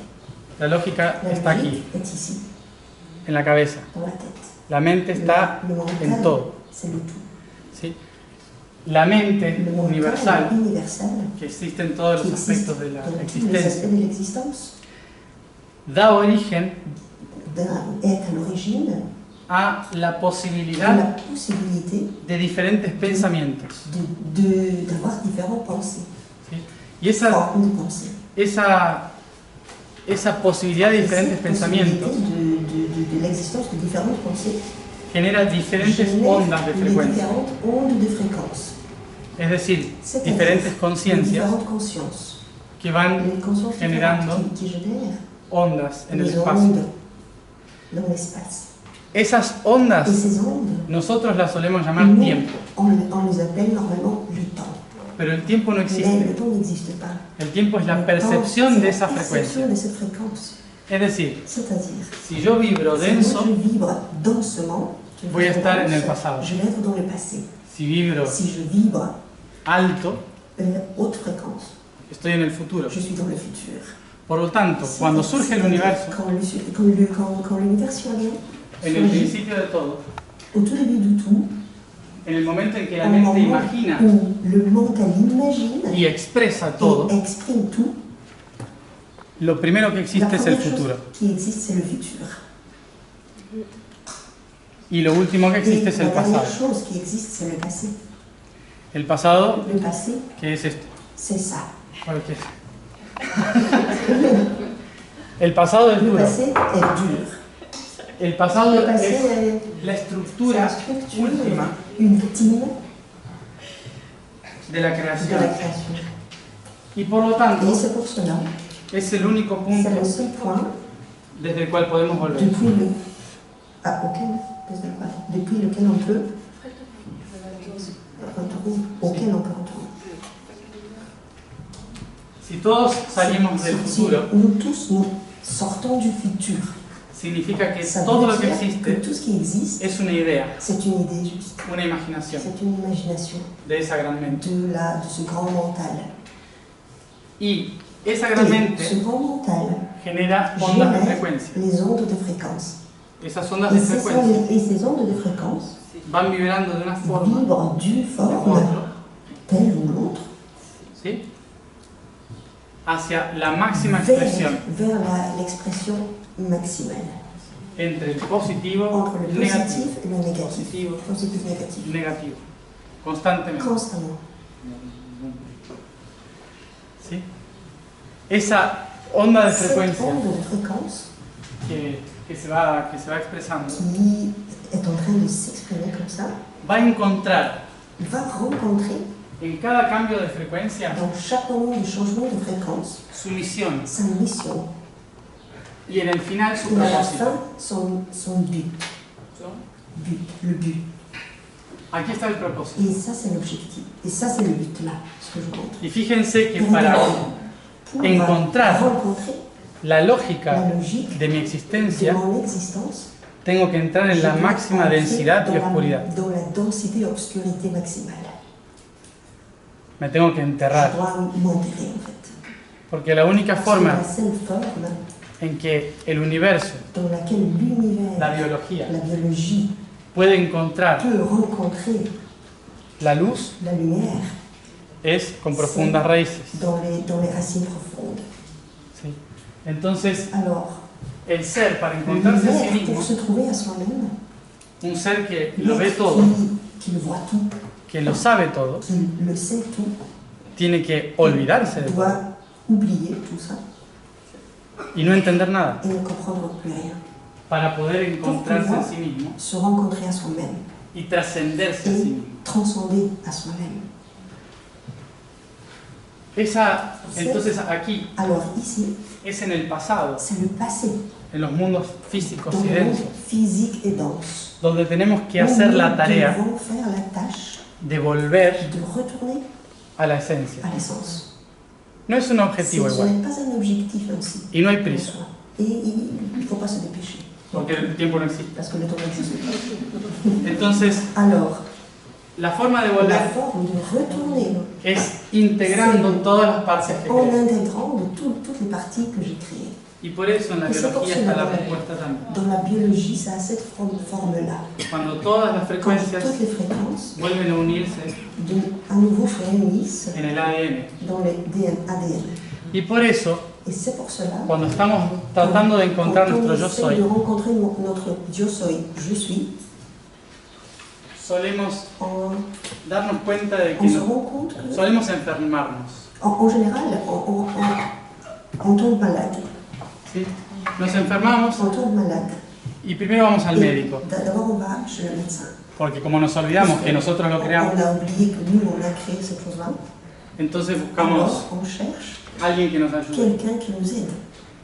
La lógica La está logique aquí, est ici, en la cabeza. dans la tête. La mente está Le mental, en todo. c'est le tout. ¿Sí? La mente Le mental universal, universal, que existe en todos qui los existe aspectos de la dans tous les existencia, aspects de l'existence, da origen est à l'origine a la la posibilidad possibilité de diferentes pensamientos. d'avoir différentes pensées, ¿Sí? Y esa formes de pensée. esa posibilidad de diferentes Cette possibilité pensamientos de l'existence de différentes pensées genera diferentes génère ondas de les frecuencia, différentes ondes de fréquence, es decir, c'est-à-dire diferentes les conciencias différentes consciences, que van les consciences generando différentes qui génèrent ondas en el les espacio. ondes dans l'espace. Esas Et ondas ces ondes, nosotros las solemos llamar nous, tiempo, on les appelle normalement le temps. pero el tiempo no Mais le existe. temps n'existe pas. El tiempo es la Le temps, percepción c'est de la esa perception frecuencia. de cette fréquence. Es decir, C'est-à-dire, si yo vibro si moi denso, je vibre densement, voy a estar en el pasado. je vais être dans le passé. si vibro Si je vibre alto, haute fréquence, estoy en el futuro. je suis dans le futur. Por lo tanto, cuando surge el universo, Quand l'univers survient, en el principio de todo, au tout début de tout, en el momento en que la au mente moment imagina où le mental imagine y expresa todo, et exprime tout, lo primero que la existe es el première futuro. chose qui existe, c'est le futur. Y lo último que Et existe es la el dernière pasado. chose qui existe, c'est le passé. El pasado, Le passé, ¿qué es esto? c'est ça. ¿Cuál qué es? El pasado es Le duro. passé est dur. El pasado Le passé es est la la estructura structure última ultime de la de la creación. création. Y por lo tanto, Et c'est pour cela, es el único punto c'est le seul point desde el cual podemos volver. depuis lequel on peut retourner, auquel on peut retourner. Si todos salimos del Si futuro, nous tous nous sortons du futur, significa que ça todo veut lo que dire que existe tout ce qui existe, es una idea, c'est une idée juste, una imaginación c'est une imagination de esa gran mente. de ce grand mental. Y esa gran Et mente ce grand mental genera ondas de génère frecuencia. les ondes de fréquence. Esas ondas de frecuencia Et ces ondes de fréquence van vibrando de una forma vibrent d'une u forme otra, telle ou l'autre ¿sí? Hacia la máxima vers expresión l'expression maximale. entre el positivo Entre le y el negativo. positif et le négatif. Positivo, Positif, négatif. negativo. Constantemente. Constamment. ¿Sí? Esa onda de Cette frecuencia onde de fréquence que se va expresando qui est en train de s'exprimer comme ça va a encontrar va rencontrer en cada cambio de frecuencia dans chaque moment de changement de fréquence su misión sa mission y en el final su et à la propósito. fin son but. Le but. Aquí está el propósito. Et ça, c'est l'objectif. Et ça, c'est le but là, ce que je montre. Y fíjense que para Pour encontrar rencontrer la lógica la logique de mi de existencia, mon existence, tengo que entrar en je la dois máxima entrer densidad y dans la- oscuridad. dans la densité et obscurité maximale. Me tengo que Je enterrar. dois m'enterrer en fait. Porque la única C'est forma la seule forme en que el universo, dans laquelle l'univers, la biología, la biologie, puede encontrar peut rencontrer la luz la lumière es con profundas raíces. dans les racines profondes. ¿Sí? Entonces, Alors, el ser, para encontrarse a sí l'univers, pour mismo, se trouver à soi-même, un ser que lo ve l'être todo, qui le voit tout, que lo sabe todo, qui le sait tout, tiene que olvidarse de todo doit oublier tout ça y no entender nada et ne comprendre plus rien. para poder encontrarse a sí mismo Se rencontrer à soi-même y trascenderse a sí et mismo. transcender à soi-même. Entonces aquí Alors ici, es en el pasado, c'est le passé, en los mundos físicos dans y le monde densos, physique et dense. donde tenemos que Où hacer nous la tarea devons faire la tâche de volver de retourner a la esencia. à l'essence. No es un objetivo Ce igual n'est pas un objectif ainsi. y no hay prisa, Et il ne faut pas se dépêcher, porque el tiempo no existe. parce que le temps n'existe pas. Entonces, Alors, la forma de la volver forme de retourner, es integrando todas las partes que en creo. intégrant de toutes les parties que j'ai créées. Y por eso en la Y c'est pour biología cela está la que- respuesta también. Dans la biologie, ça a cette forme-là. Cuando todas las Quand frecuencias toutes les fréquences vuelven a unirse à nouveau se réunissent en el ADN. dans les ADN. Y por eso Et c'est pour cela, cuando estamos tratando de encontrar quand on nuestro yo essaie soy, de rencontrer notre yo soy, je suis, solemos on darnos cuenta de que se rend compte que, solemos enfermarnos. en général, on tombe malade. ¿Sí? Nos enfermamos On tombe malade. y primero vamos al Et médico, d'abord, on va chez le médecin. porque como nos olvidamos que nosotros lo creamos, On a oublié que nous, on a créé cette chose-là. entonces Alors, buscamos on cherche a alguien que nos ayude. quelqu'un qui nous aide.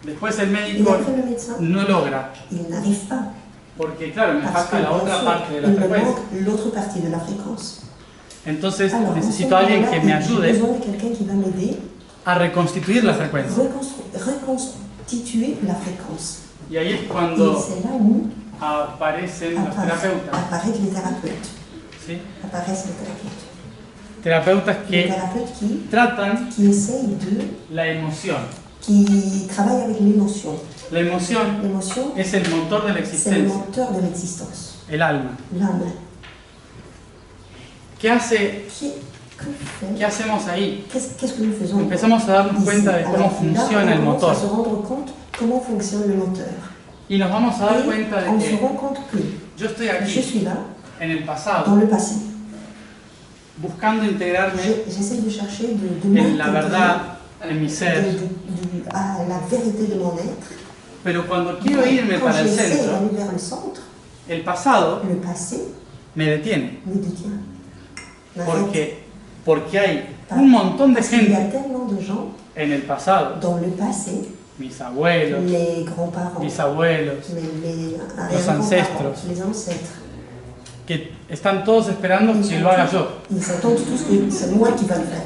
Después el Et médico après, le médecin, no logra, il n'arrive pas. porque claro, me Parce que, falta la bien otra sûr, parte de la il me frecuencia. manque l'autre partie de la fréquence. Entonces Alors, en ce necesito a alguien moment-là, que me j'ai ayude besoin de quelqu'un qui va m'aider a reconstituir la frecuencia. reconstituer la fréquence. Y ahí es Et cuando c'est là où aparecen los terapeutas, apparaissent les thérapeutes. ¿sí? Apparaissent les thérapeutes. Terapeutas Les que thérapeutes tratan qui essayent la emoción. qui travaillent avec l'émotion. La emoción L'émotion, es el motor de la c'est le existencia, moteur de l'existence. el alma. L'âme. ¿Qué Que hacemos ahí? Qu'est-ce que nous faisons? Empezamos a darnos ici? cuenta de cómo Alors, funciona là, el on commence motor. à se rendre compte comment fonctionne le moteur. Y nos vamos a dar Et cuenta de on se que rend compte que yo estoy je aquí, suis là, en el dans pasado, le passé. buscando integrarme J'essaie de chercher de en la m'intégrer verdad, en mi ser. à la vérité de mon être. Pero cuando quiero irme Quand para el j'essaie centro, d'aller vers le centre, el pasado le passé me detiene. me détient. M'arrête. Porque hay Parce- un montón de Parce qu'il y a gente tellement de gens en el pasado, dans le passé, mis abuelos, les grands-parents, bisabuelos, les Los ancestros. les ancêtres, que están todos esperando que lo haga yo. ils attendent tous que c'est moi qui va le faire,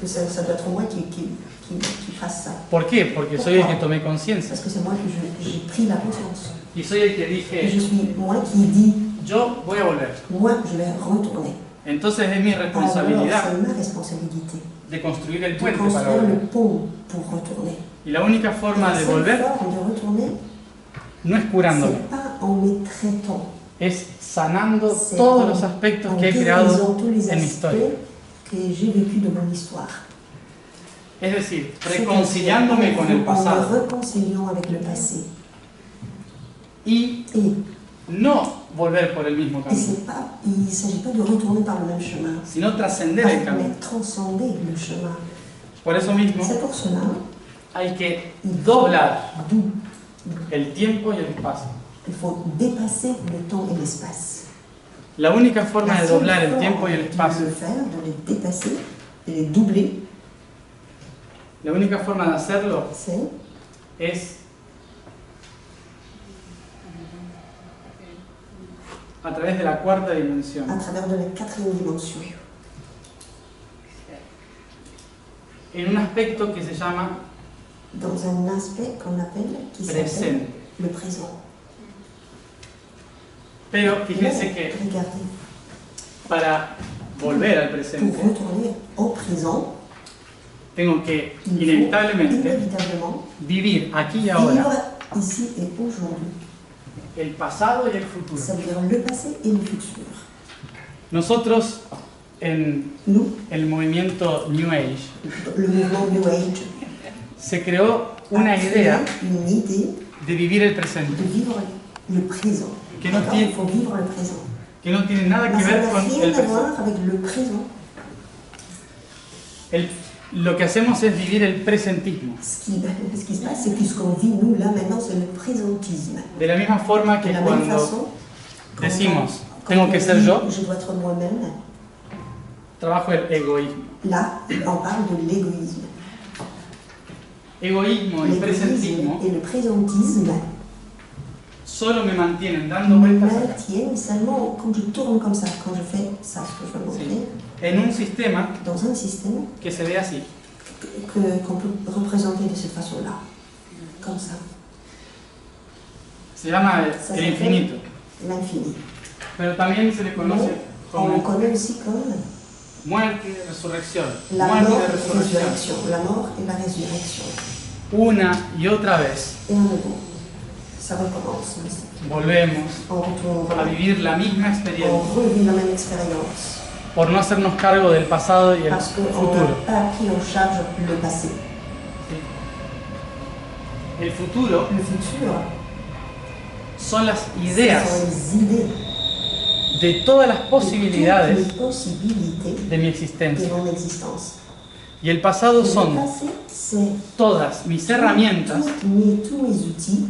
que ça doit être moi qui fasse ça. ¿Por qué? Porque soy el que tomé conciencia. Parce que c'est moi que j'ai pris la conscience. Y soy el que Et je dije, suis moi qui dis, yo voy a volver. moi je vais retourner. Entonces es mi Alors responsabilidad c'est ma responsabilité de construir el de puente para construire le volver. pont pour retourner. Y la única forma La de seule volver forme de retourner, no es curándome, c'est pas en me traitant, es sanando c'est todos los aspectos en que he guérissant creado tous les en mi aspects historia. que j'ai vécu de mon histoire. Es decir, C'est-à-dire reconciliándome con el en me pasado réconciliant avec le passé. y Et no volver por el mismo camino, il ne s'agit pas de retourner par le même chemin, sino trascender el camino. mais transcender le chemin. Por eso mismo C'est pour cela hay que il faut, doblar el tiempo y el espacio. il faut dépasser le temps et l'espace. La única forma La de seule doblar el forme tiempo y el de espacio, le faire, de les dépasser, de les doubler, la única forma de hacerlo c'est es a través de la cuarta dimensión, à travers de la quatrième dimension, en un aspecto que se llama dans un aspect qu'on appelle, qui s'appelle presente. le présent. Pero Mais, fíjense que regardez, para volver al pour presente retourner au présent, tengo que il faut inevitablemente inévitablement vivir aquí y ahora vivre ici et aujourd'hui. el pasado y el futuro. Ça veut dire le passé et le futur. Nosotros en Nous, el movimiento New Age le mouvement New Age, se creó una a créé idea une idée de vivir el de presente, vivre le présent. Que no D'accord, tiene- il faut vivre le présent. que no tiene nada Mais que ça ver n'a con rien el à presente. voir avec le présent. Lo que hacemos es vivir el presentismo. Ce qui se passe, c'est que ce qu'on vit, nous, là, maintenant, c'est le présentisme. De la misma forma De que la même cuando façon, quand decimos, on tengo que ser dit, yo, je dois être moi-même, trabajo el egoísmo. là, on parle de l'égoïsme. Egoísmo y L'égoïsme presentismo et le présentisme solo me mantienen dando me vueltas acá, maintiennent seulement quand je tourne comme ça, quand je fais ça, ce que je veux montrer, en un sistema dans un système que se ve así. qu'on peut représenter de cette façon-là, comme ça, Se llama Ça el s'appelle infinito, l'infini. pero también se le conoce On le como connaît aussi comme muerte y resurrección, la muerte mort y et resurrección. résurrection, la mort et la résurrection. Una y otra vez Et à nouveau, ça recommence. volvemos On retourne, a vivir la misma on experiencia revit la même expérience, por no hacernos cargo del pasado y el parce qu'on futuro. n'a pas pris en charge le passé. El futuro Le futur, son las ce ideas sont les idées, de todas las de posibilidades toutes les possibilités de mi de existencia. mon existence. Y el pasado Et le son passé, c'est todas mis herramientas tous mes outils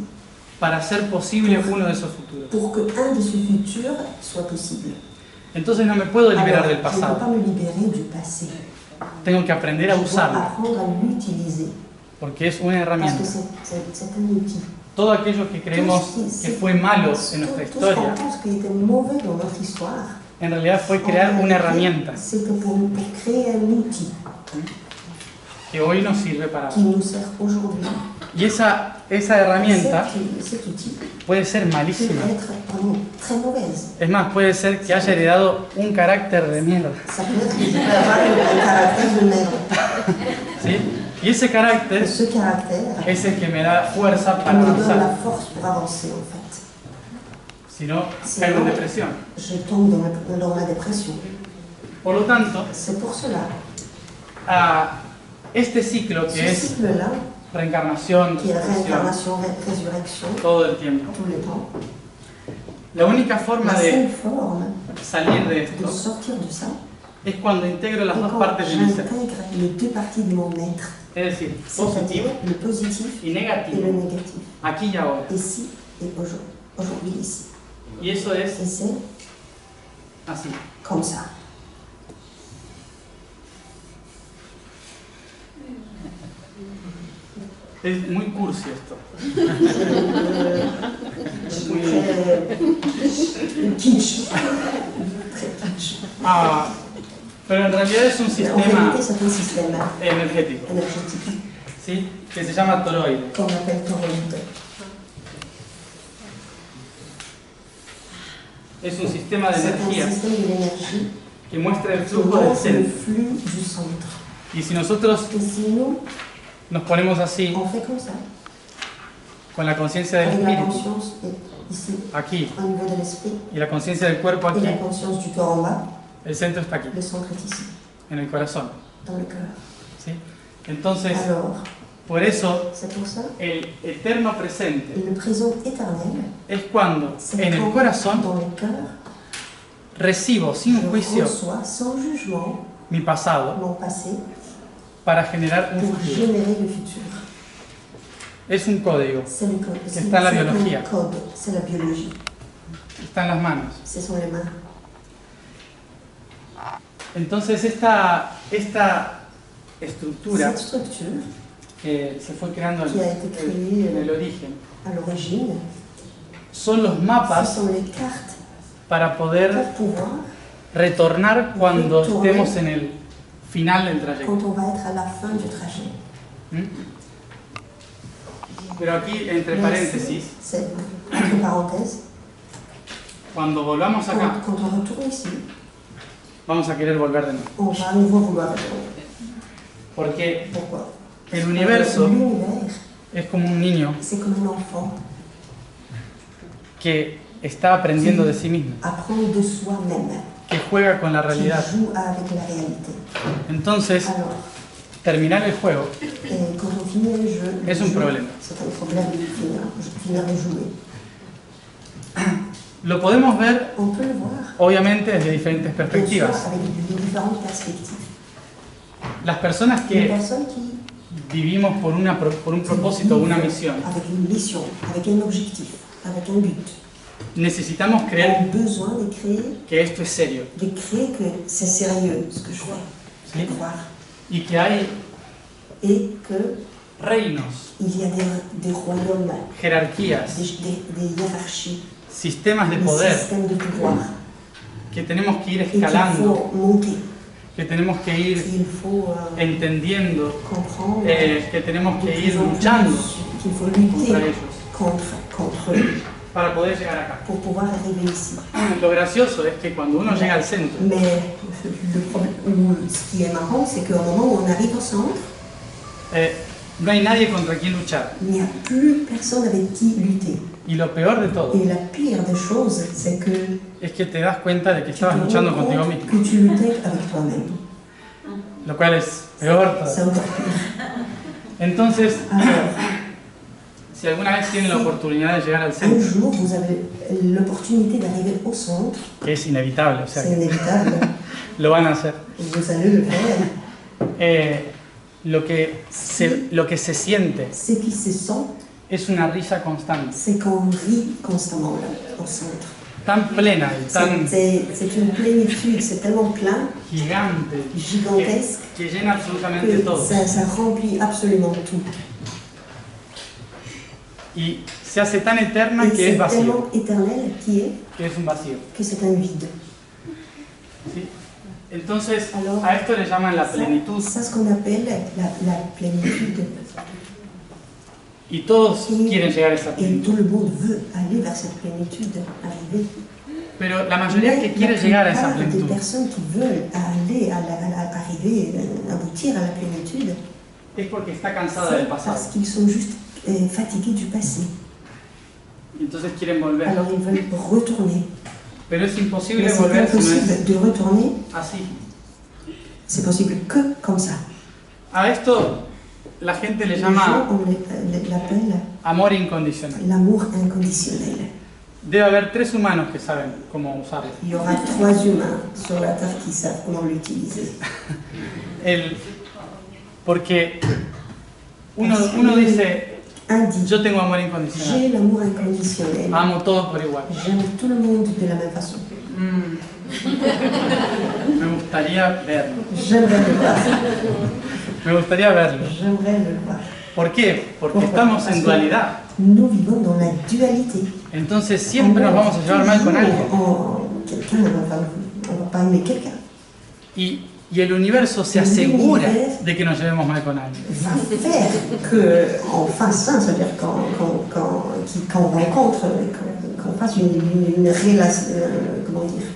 para hacer posible uno de esos futuros. pour que un de ces futurs soit possible. Entonces no me puedo liberar Alors, del je ne peux pasado. pas me libérer du passé. Tengo que aprender a Je dois usarlo, apprendre à l'utiliser porque es una parce herramienta. que c'est un outil. Todo aquello que creemos que fue malo en nuestra Tout ce qu'on historia, pense qui était mauvais dans notre histoire, en realidad fue crear una herramienta c'était pour créer un outil que hoy nos sirve para qui nous sert aujourd'hui. Y esa herramienta Cet outil puede ser peut malísima. être vraiment très mauvaise. Es más, puede ser que haya heredado un carácter de mierda. Ça peut être que je peux avoir un caractère de merde. ¿Sí? Y ese carácter Ce caractère es el que me da fuerza para me donne la avanzar. force pour avancer en fait. Si no, caigo en depresión. Je tombe dans la dépression. Por lo tanto, C'est pour cela a este ciclo que ce es cycle-là, reencarnación, qui est resurrección, réincarnation, résurrection, todo el tiempo, tout le temps, la única forma la de seule forme salir de de esto sortir de ça, es cuando integro las c'est dos quand partes de mi ser. j'intègre les deux parties de mon être, Es decir, c'est-à-dire positivo le positif y et le negativo, négatif, aquí y ahora. ici et aujourd'hui ici. Y eso es Et c'est así. comme ça. Es muy cursi esto. Très kitsch. Très kitsch. Pero en realidad es un En sistema réalité, c'est un système energético, énergétique ¿sí? Que se llama toroide. qu'on appelle toroïde. Es un sistema de C'est un energía système de l'énergie que muestra el qui flujo del montre le centro. flux du centre. Y si nosotros Et si nous, nos ponemos así, on fait comme ça, con la conciencia del avec la espíritu, conscience ici, aquí, au niveau de l'esprit, y la conciencia del cuerpo et aquí, la conscience du corps en bas, el centro está aquí, le centre est ici, en el corazón. dans le cœur. ¿Sí? Entonces, Alors, por eso, c'est pour ça, el eterno presente le présent éternel, es cuando c'est en el quand, corazón dans le cœur, recibo sin je juicio reçois sans jugement mi pasado mon passé para generar un pour futuro. générer le futur. Es un código, C'est le code, c'est está en la c'est biología. un code, c'est la biologie, está en las manos. ce sont les mains. Entonces esta estructura Cette structure que se fue creando qui a été créée en el origen à l'origine, son los ce mapas sont les cartes para poder pour pouvoir, retornar cuando estemos en el final del trayecto. quand on va être à la fin du trajet. ¿Mm? Pero aquí, entre Mais paréntesis, ici, c'est entre parenthèses, cuando volvamos acá, quand on retourne ici, vamos a querer volver de nuevo. on va à nouveau vouloir retourner. Porque Pourquoi? el universo L'univers, es como un niño c'est comme un enfant que está aprendiendo de sí mismo, apprend de soi-même, que juega con la qui realidad. joue avec la réalité. Entonces, Alors, terminar el juego quand on finit le jeu, es un problema. c'est un problème de finir de jouer. Lo podemos ver, On peut le voir, obviamente, desde diferentes bien sûr, perspectivas. avec différentes perspectives. Las personas Les que personnes qui, vivimos por un propósito o una misión, avec une mission, avec un objectif, avec un but, necesitamos ont creer besoin de créer que que c'est sérieux ce que je fais, ¿sí? de croire. Y que hay Et qu'il reinos, y a des royaumes, jerarquías, des hiérarchies, sistemas de des poder systèmes de pouvoir, que tenemos que ir et qu'il escalando, faut monter, que tenemos que ir qu'il faut entendiendo, comprendre, que tenemos que de ir plus en luchando plus, qu'il faut contra lutter ellos contre eux para poder llegar acá. pour pouvoir arriver ici. Lo gracioso es que cuando uno llega al centro, Mais le problème, ou ce qui est marrant, c'est qu'au moment où on arrive au centre, no hay nadie contra quien luchar. il n'y a plus personne avec qui lutter. Y lo peor de todo Et la pire des choses, c'est que es que te das cuenta de que tu te estabas rends luchando contigo compte mismo, que tu luttais avec toi-même. lo cual es peor C'est todavía. encore pire. Entonces, Alors, si alguna vez tienen la oportunidad de llegar al Un centro, jour, vous avez l'opportunité d'arriver au centre, que es inevitable, o sea, c'est que inévitable, lo van a hacer. vous allez le faire. Lo que se siente Ce qui se sent, es una risa constante, c'est qu'on rit constamment là, au centre. tan plena y tan C'est une plénitude, c'est tellement plein, gigante, gigantesque, que llena absolutamente que todo. ça remplit absolument tout. Y se hace tan eterna Et que es c'est vacío, tellement éternel que es un vacío. que c'est un vide. ¿Sí? Entonces, Alors, a esto le llaman la plenitud, Ça, ce qu'on appelle la plénitude. y todos quieren llegar a esa Et plenitud. tout le monde veut aller vers cette plénitude, arriver. Pero la mayoría que quiere la llegar a esa plupart des plenitud personnes qui veulent aller arriver, aboutir à la plénitude, es porque está cansada del c'est pasado. parce qu'ils sont juste fatigués du passé. Y entonces quieren volver. Alors ils veulent retourner. Pero es imposible Mais c'est volver si no impossible es de retourner, así. c'est possible que comme ça. A esto la gente le Les gens, llama on l'appelle amor incondicional. l'amour inconditionnel. Debe haber 3 humanos que saben cómo usarlo. Il y aura 3 humains sur la Terre qui savent comment l'utiliser. Porque uno dice, Un dit, yo tengo amor incondicional, j'ai l'amour inconditionnel. amo a todos por igual. J'aime tout le monde de la même façon. Me gustaría verlo. J'aimerais le voir. Me gustaría verlo. J'aimerais le voir. ¿Por qué? Porque Pourquoi? estamos Parce en que dualidad. Nous vivons dans la dualité. Entonces siempre nos vamos a llevar mal con alguien. Quelqu'un, on va pas aimer quelqu'un. Y el universo se asegura de que nos llevemos mal con alguien. Va faire qu'on fasse ça, c'est-à-dire qu'on rencontre, qu'on fasse une relation, comment dire,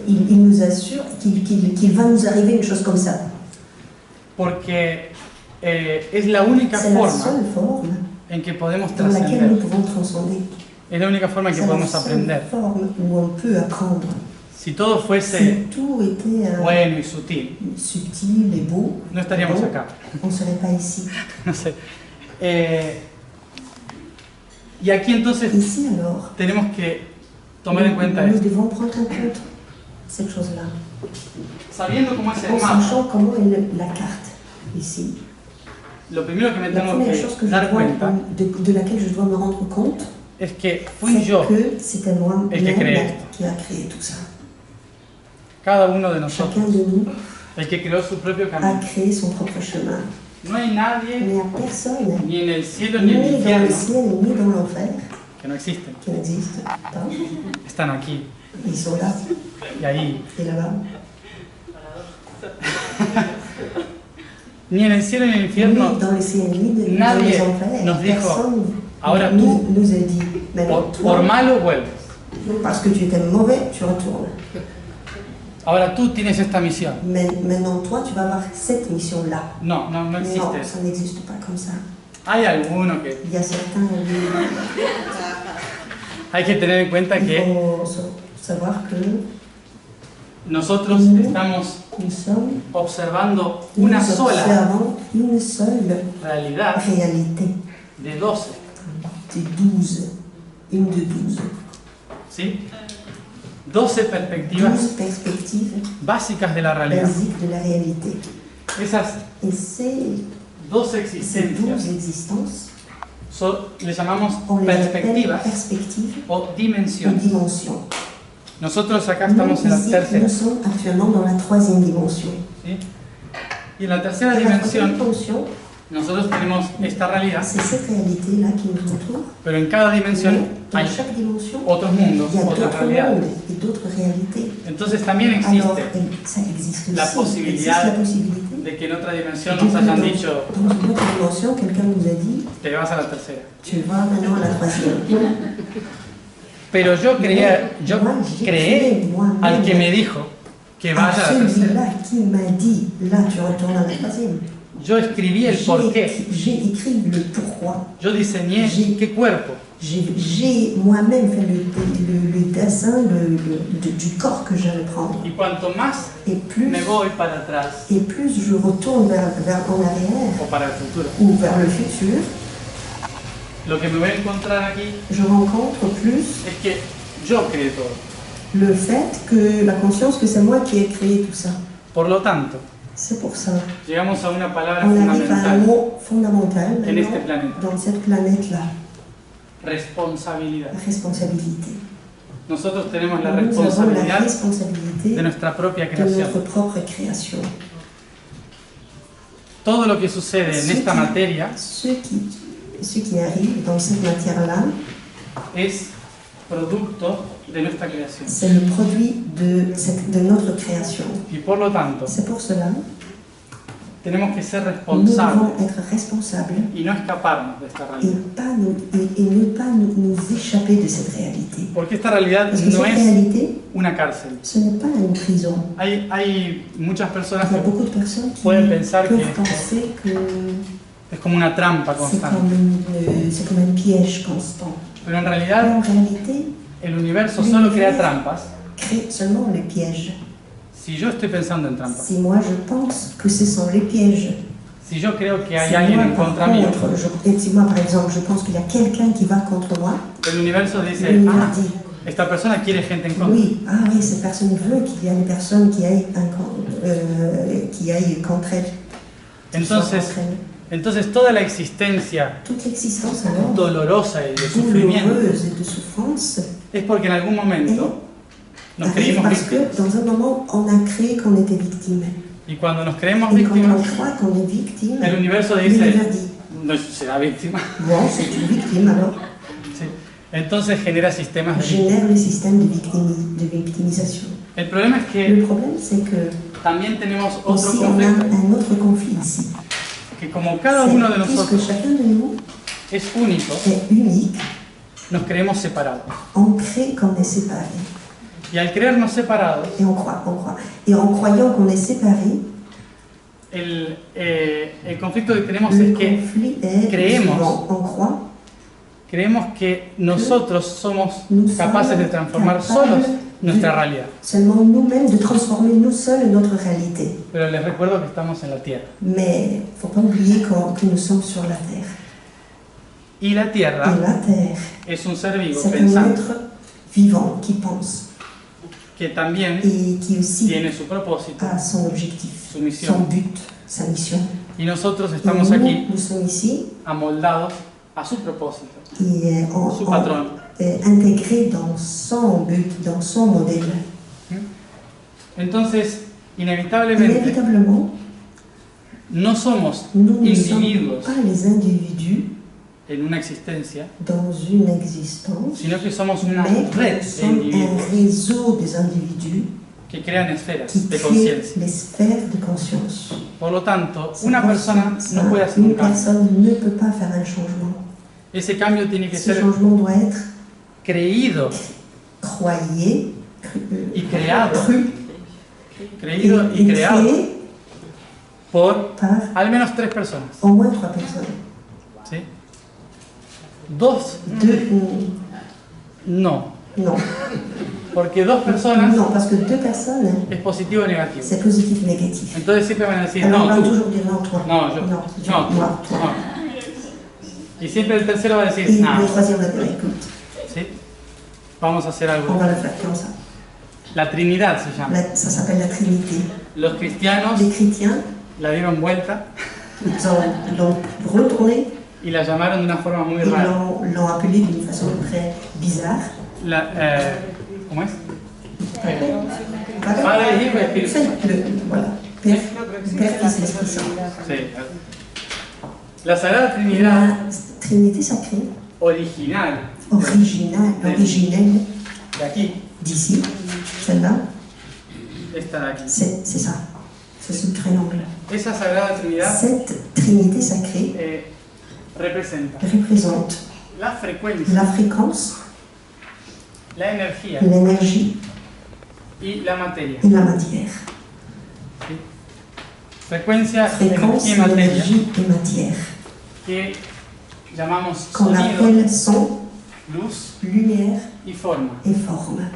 il nous assure qu'il va nous arriver une chose comme ça. Porque es la única C'est la forma seule forme en que podemos dans laquelle nous trascender. pouvons transcender. Es la única forma en que C'est la podemos seule aprender. forme où on peut apprendre. Si todo fuese Si tout était bueno y sutil, subtil et beau, no estaríamos acá. on ne serait pas ici. No sé. Y aquí entonces Ici alors, tenemos que tomar en cuenta nous esto. devons prendre en compte cette chose-là. Sabiendo cómo es el En mapa, sachant comment est la carte ici. lo primero que me La tengo première chose que que dar cuenta de laquelle je dois me rendre compte, es que fui c'est yo, que c'était moi el que créé esto. qui a créé tout ça. cada uno de nosotros, Chacun de nous el que creó su propio a camino. créé son propre chemin. No hay Il nadie, n'y a personne, ni en el cielo ni en el ni dans le infierno, ciel, ni dans l'enfer, que no existen. qui n'existe pas. Están aquí Ils sont là y ahí. et là-bas. Ni en el cielo ni en el Ni infierno, dans le ciel, ni dans les nadie enfers. nos dijo, Personne ahora nous tú, a dit, maintenant por toi, malo vuelves. parce que tu étais mauvais, tu retournes. Ahora tú tienes esta misión. Mais maintenant toi, tu vas avoir cette mission-là. No, no, no Non, existe. ça n'existe pas comme ça. Hay alguno que Il y a certains, hay que tener en cuenta il que faut savoir que nosotros estamos nous sommes, observando nous una sola observons une seule realidad réalité de 12, de 12, une de 12. ¿sí? 12 perspectivas 12 perspectives básicas de la realidad. basiques de la réalité. Esas Et ces 12 12 existencias existences, le llamamos on les appelle perspectivas perspectives o ou dimensiones. dimensions. Nosotros acá Nous, estamos en la ici, tercera. nous sommes actuellement dans la troisième dimension. ¿Sí? Y en la tercera Et la troisième dimensión dimension, nosotros tenemos esta realidad, c'est cette réalité-là qui nous entoure. pero en cada dimensión Dans hay chaque dimension, otros mundos, il y a otras d'autres realidades. mondes et d'autres réalités. Entonces también Alors, existe ça existe la aussi. posibilidad Existe la possibilité de que en otra dimensión que nos hayan dans dicho, une autre dimension, quelqu'un nous a dit, te vas a la tercera. tu vas maintenant à la troisième. Pero yo Moi, j'ai creé créé moi-même al que me dijo que à vaya a la tercera. celui-là qui m'a dit, là tu retournes à la troisième. Yo escribí el porqué. J'ai écrit le pourquoi. Yo diseñé qué cuerpo. J'ai moi-même fait le dessin du corps que j'allais prendre. Y cuanto más Et plus, me voy para atrás je retourne vers en arrière o para el futuro, ou vers le futur, lo que me voy a encontrar aquí je rencontre plus es que yo creé todo. le fait que la conscience que c'est moi qui ai créé tout ça. Por lo tanto, C'est pour ça. llegamos a una palabra On arrive à un fundamental, mot fondamental En este maintenant planeta. dans cette planète-là, responsabilidad. la responsabilité. Nosotros tenemos la Nous avons la responsabilidad responsabilité de nuestra propia de creación. notre propre création. Todo lo que sucede en esta materia Ce qui arrive dans cette matière-là, es producto de nuestra creación. c'est le produit de notre création. Y por lo tanto, C'est pour cela tenemos que ser nous responsables devons être responsables y no escaparnos de esta et, realidad. ne pas nous échapper de cette réalité. Porque esta realidad Parce que no cette es réalité, una cárcel. ce n'est pas une prison. Hay muchas personas Il y a que beaucoup de personnes qui pueden pensar peuvent que penser que es como una trampa c'est constante. comme un piège constant. Pero en Mais realidad en réalité, el universo solo crea trampas crée seulement les pièges. si yo estoy pensando en trampas. Si moi je pense que ce sont les pièges, Si yo creo que hay si alguien moi, en par contra mío, contre, si moi par exemple je pense qu'il y a quelqu'un qui va contre moi, el universo dice, l'univers ah, dit esta persona quiere gente en contra. oui, ah oui, cette personne veut qu'il y ait des personnes qui aillent contre elle. qui soient Entonces, contre elle. entonces toda la existencia Toute l'existence alors, dolorosa y de sufrimiento douloureuse et de souffrance, es porque en algún momento nos arrive creímos parce que víctimas. dans un moment on a créé qu'on était victime. Y cuando nos creemos Et quand víctimas, on croit qu'on est victime, el universo l'univers dice, dit no será víctima. bon, c'est une victime alors. Sí. Entonces genera sistemas de Génère le système de victimisation. El problema es que Le problème, c'est que también tenemos otro aussi on a conflicto, un autre conflit ici. que como cada C'est uno de puisque nosotros chacun de nous es único, est unique, nos creemos separados. on crée qu'on est séparé. Y al creernos separados, Et on croit. Et en croyant qu'on est séparé, el conflicto que tenemos le es que conflit est creemos. suivant. On croit creemos que nosotros somos nous capaces de sommes transformar capables solos de- nuestra realidad. seulement nous-mêmes de transformer nous seuls notre réalité. Pero les recuerdo que estamos en la Tierra. Mais il ne faut pas oublier que nous sommes sur la Terre. Y la Tierra Et la Terre, es un ser vivo c'est un pensante être vivant qui pense que también et qui aussi tiene su propósito, a son objectif, su son misión. but, sa mission. Y nosotros Et estamos nous, aquí nous sommes ici amoldados a su propósito, et su patrón. intégrés dans son but, dans son modèle. Entonces, inevitablemente, Inévitablement, no somos nous ne sommes individuos pas les individus en una existencia, dans une existence, sino que somos una mais red nous de sommes un individuos réseau des individus que crean esferas qui de créent conciencia. les sphères de conscience. Por lo tanto, C'est una pour persona ça, no puede hacer un une cambio. personne ne peut pas faire un changement. Ese cambio tiene que Ce ser changement doit être creído croyé, y creado, cru creído et y creado créé por par al menos 3 personas. au moins 3 personnes. ¿Sí? 2, Deux, no, non. porque 2 personas Non, parce que 2 personnes, es positivo o negativo. c'est positif, négatif. Entonces siempre van a decir, Alors on no, va tú, toujours dire non, toi. no, yo, Non, tu, no, tú, moi, toi. no. Y siempre el tercero va a Et decir, no. le troisième va dire écoute, ¿Sí? Vamos a hacer on algo. va le faire comme ça. La Trinidad se llama. Ça s'appelle la Trinité. Los cristianos Les chrétiens, la dieron vuelta ils l'ont retourné, y la llamaron de una forma muy ils rara. l'ont appelé d'une façon très bizarre. ¿Cómo es? Voilà. Padre, Hijo y Espíritu Santo. Voilà. Père, Fils, Esprit Saint. Sí. La Sagrada Trinidad La Trinité sacrée, original originelle de aquí, d'ici, celle-là, esta de aquí. c'est ça. C'est ce triangle. Esa Sagrada Trinidad Cette Trinité sacrée representa représente la frecuencia, la fréquence, la energía l'énergie y la materia. et la matière. ¿Sí? Frecuencia, Fréquence, energía y materia énergie et matière. que llamamos Qu'on sonido, appelle son, luz lumière y forma. et forme.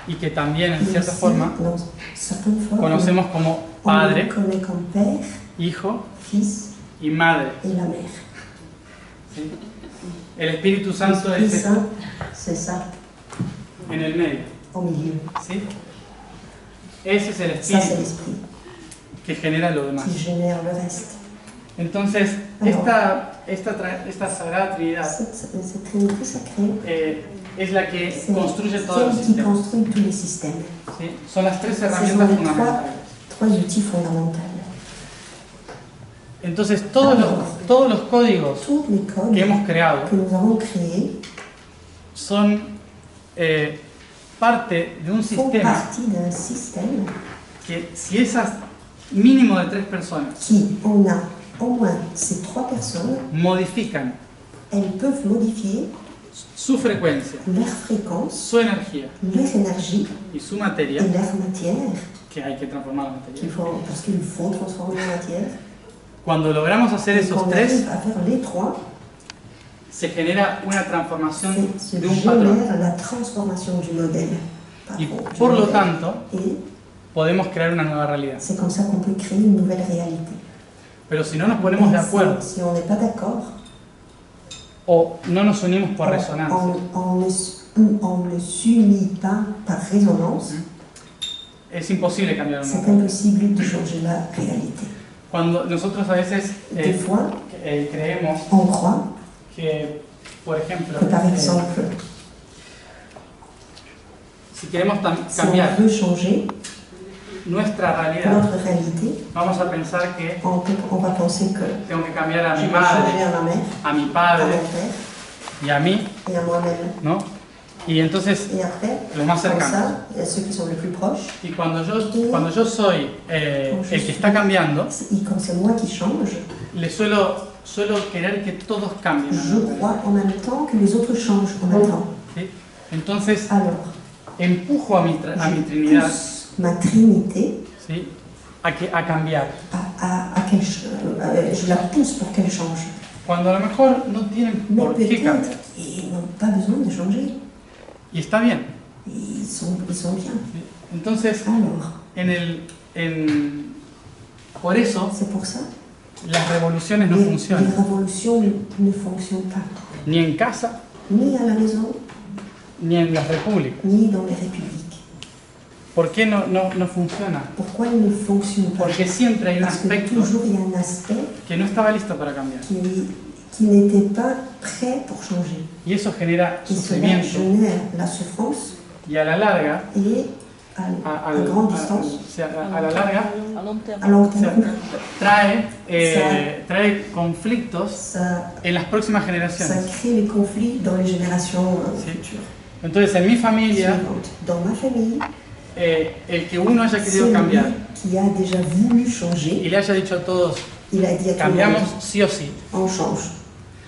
Y que también en Et cierta aussi, forma dans certaines formes, conocemos como on le Padre, connaît comme Père, Hijo Fils y Madre. et la Mère. ¿sí? El Espíritu Santo L'Esprit es Saint, c'est ça, en el medio, au milieu. ¿sí? Ese es el Ça, c'est Espíritu l'Esprit que genera lo demás. qui génère le reste. Entonces, esta Sagrada Trinidad Cette Trinité sacrée, es la que c'est construye todos los celle qui sistemas. construit tous les systèmes. ¿Sí? Son las tres Ce herramientas sont les fundamentales. trois outils fondamentaux. Entonces, todos los códigos Tous les codes que hemos creado que nous avons créés son parte de un font sistema partie d'un système que si esas mínimo de 3 personas qui, on a au moins ces 3 personnes, modifican elles peuvent modifier su frecuencia, leur fréquence, su energía leur énergie y su materia, et leur matière, que hay que transformar la materia. parce qu'il faut transformer la matière. Cuando logramos hacer Et esos quand on tres, arrive à faire les 3, se genera una transformación se de un patrón. génère la transformation du modèle. Y Pardon, du por lo modèle. tanto, Et podemos crear una nueva realidad. c'est comme ça qu'on peut créer une nouvelle réalité. Pero si no nos ponemos de Mais acuerdo si on n'est pas d'accord, o no nos unimos por resonancia, on ne s'unit pas par résonance, es imposible cambiar una c'est realidad. impossible de changer la réalité. Cuando nosotros a veces Des fois, creemos on croit que, por ejemplo, que par exemple, si queremos si on cambiar veut changer nuestra realidad, notre réalité, vamos a pensar que on va penser que tengo que cambiar a je mi vais changer madre, à ma mère, a mi à padre mon père y a mí, et à moi-même. ¿no? Y entonces, Et après, los más comme cercanos. ça, il y a ceux qui sont les plus proches. Y cuando yo soy el que está cambiando, Et quand c'est moi qui change, suelo querer que todos cambien. je crois en même temps que les autres changent en même temps. ¿Sí? Entonces, Alors, empujo a mi je Trinidad, pousse ma Trinité ¿sí? a cambiar. je la pousse pour qu'elle change. Cuando a lo mejor no tienen Mais por qué peut-être, cambiar. ils n'ont pas besoin de changer. Y está bien. Ils sont bien. Entonces, Alors, por eso c'est pour ça las revoluciones no les funcionan. révolutions ne fonctionnent pas. Ni en casa, Ni à la maison, ni en las repúblicas. ni dans les républiques. ¿Por qué no funciona? Pourquoi ils ne fonctionnent pas? Porque siempre hay un Parce que aspecto toujours il y a un aspect que no estaba listo para cambiar. qui n'était pas prêt pour changer. Y eso genera Et cela sufrimiento. génère la souffrance Y a la larga, et à grande distance, a la larga, À long terme. à long o sea, terme, trae conflictos ça en las próximas generaciones. crée les conflits dans les générations Sí. futures. Entonces, en mi familia, Suivantes. Dans ma famille, el que uno haya querido celui cambiar qui a déjà voulu y changer, le haya dicho a todos, il a dit à tout le cambiamos monde, sí o sí, on change.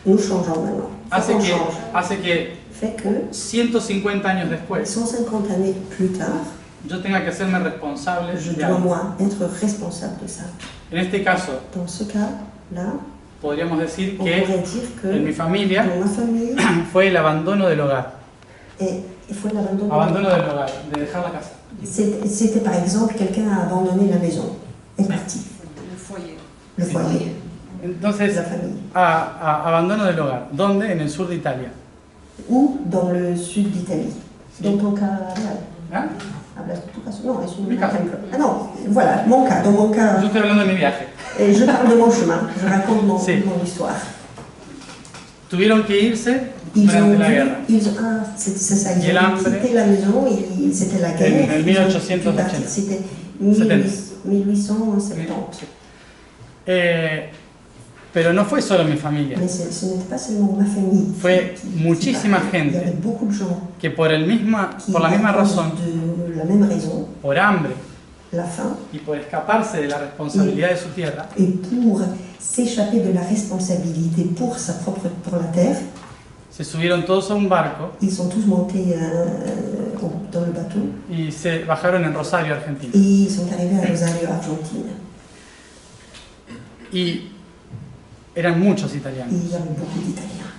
Nous changeons maintenant. hace On que, change. hace que Fait que 150 años después 150 années plus tard, yo tenga que hacerme responsable je de dois algo. moi être responsable de ça. En este caso, Dans ce cas-là, podríamos decir on que pourrait dire en mi que familia dans ma famille, fue el abandono del hogar. il faut l'abandonner. Abandono del hogar, de dejar la casa. C'était par exemple quelqu'un a abandonné la maison, est parti, Le foyer. le foyer, Entonces, la famille. abandono del hogar. ¿Dónde? En el sur de Italia. Ou dans le sud d'Italie. Sí. Dans ton cas, real. ¿Ah? Hablas de tu caso. Non, es un Mi caso. ejemplo. Ah non, voilà, mon cas. Dans mon cas, Yo estoy hablando de mi viaje. je parle de mon chemin, je raconte Sí. mon histoire. Tuvieron que irse Ils ont durante la dû- guerra. c'est ça, ils Y el ont hambre. quitté la maison, c'était la guerre. En el ils ont 1880. dû partir, c'était 1870. Pero no fue solo mi familia, Mais ce n'était pas seulement ma famille. fue muchísima partait. Il y avait gente beaucoup de gens que por la misma qui, razón, de la même raison, por hambre la faim, y por escaparse de la responsabilidad de su tierra, et pour s'échapper de la responsabilité pour la terre, se subieron todos a un barco ils sont tous montés dans le bateau y se bajaron en Rosario, Argentina. et ils sont arrivés à Rosario, Argentine. Y eran muchos Et italianos. il y avait beaucoup d'Italiens.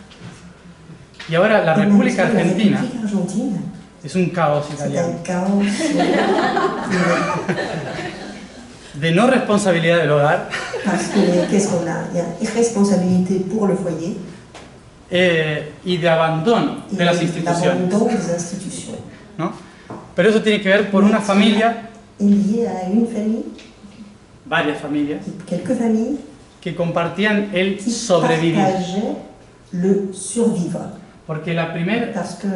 Y ahora la Et República maintenant, Argentina la République argentine, es un caos c'est italiano. un chaos De no responsabilidad del hogar, parce que qu'est-ce qu'on a? Il y a irresponsabilité pour le foyer, y de abandono de las instituciones, l'abandon des institutions. ¿no? Pero eso tiene que ver por una familia, Est lié à une famille, varias familias, quelques familles, que compartían el qui sobrevivir. partageaient le survivre. Porque Parce que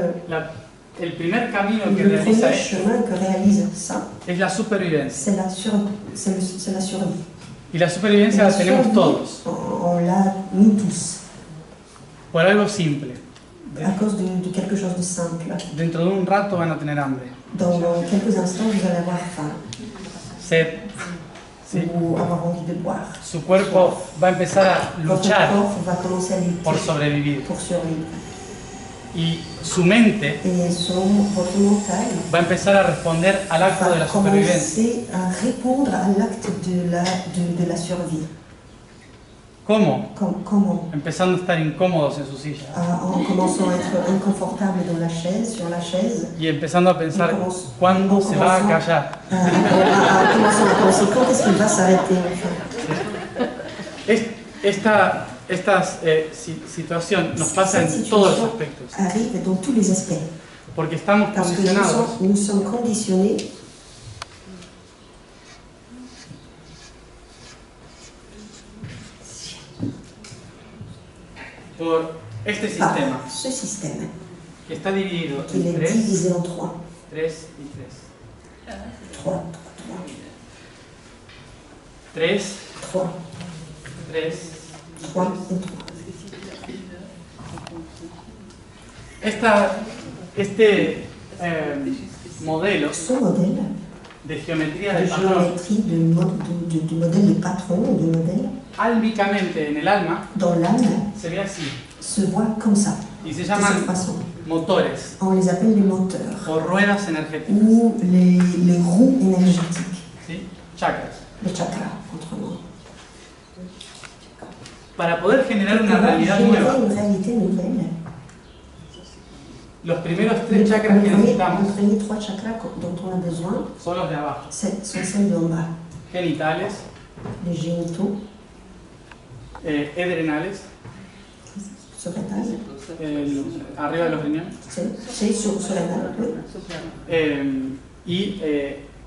el primer camino que le realiza premier chemin que réalise ça, es la supervivencia. c'est la survie. Y la supervivencia la tenemos survie, todos, on l'a nous tous, por algo simple. à cause de quelque chose de simple. Dentro de un rato van a tener hambre, Dans quelques instants, vous allez avoir faim sed, ¿sí? ou avoir envie de boire. Su cuerpo va a empezar a Votre luchar corps va commencer à lutter por sobrevivir. pour survivre. Y su mente Et votre mental va a empezar a responder al acto de la va supervivencia. commencer à répondre à l'acte de la survie. ¿Cómo? Comment Empezando a estar incómodos en su silla En commençant à être inconfortable dans la chaise, sur la chaise, y empezando a pensar cuándo se va a callar. commençant à penser quand est-ce qu'il va s'arrêter enfin. Esta situación nos pasa en Cette todos los situation aspectos, arrive dans tous les aspects. porque estamos Parce que condicionados nous sommes conditionnés por este par sistema ce système que está dividido qui en est divisé en trois. 3 y 3. 3, 3, 3, 3. 3 et 3. Este modelo Ce modèle de geometría de del patrón, géométrie, du modèle de patron, du modèle, álmicamente en el alma, dans l'âme, se ve así. se voit comme ça, Y se de cette llaman façon. motores On les appelle les moteurs o ruedas energéticas, ou les roues énergétiques, ¿sí? Chakras. les chakras, autrement. Para poder generar una Pour realidad générer nueva, une réalité nouvelle, los primeros 3 chakras que les necesitamos premiers 3 chakras dont on a besoin son los de abajo: sont celles d'en bas, genitales, les génitaux, adrenales, surrénales, arriba de los riñones, c'est surrénal, oui, y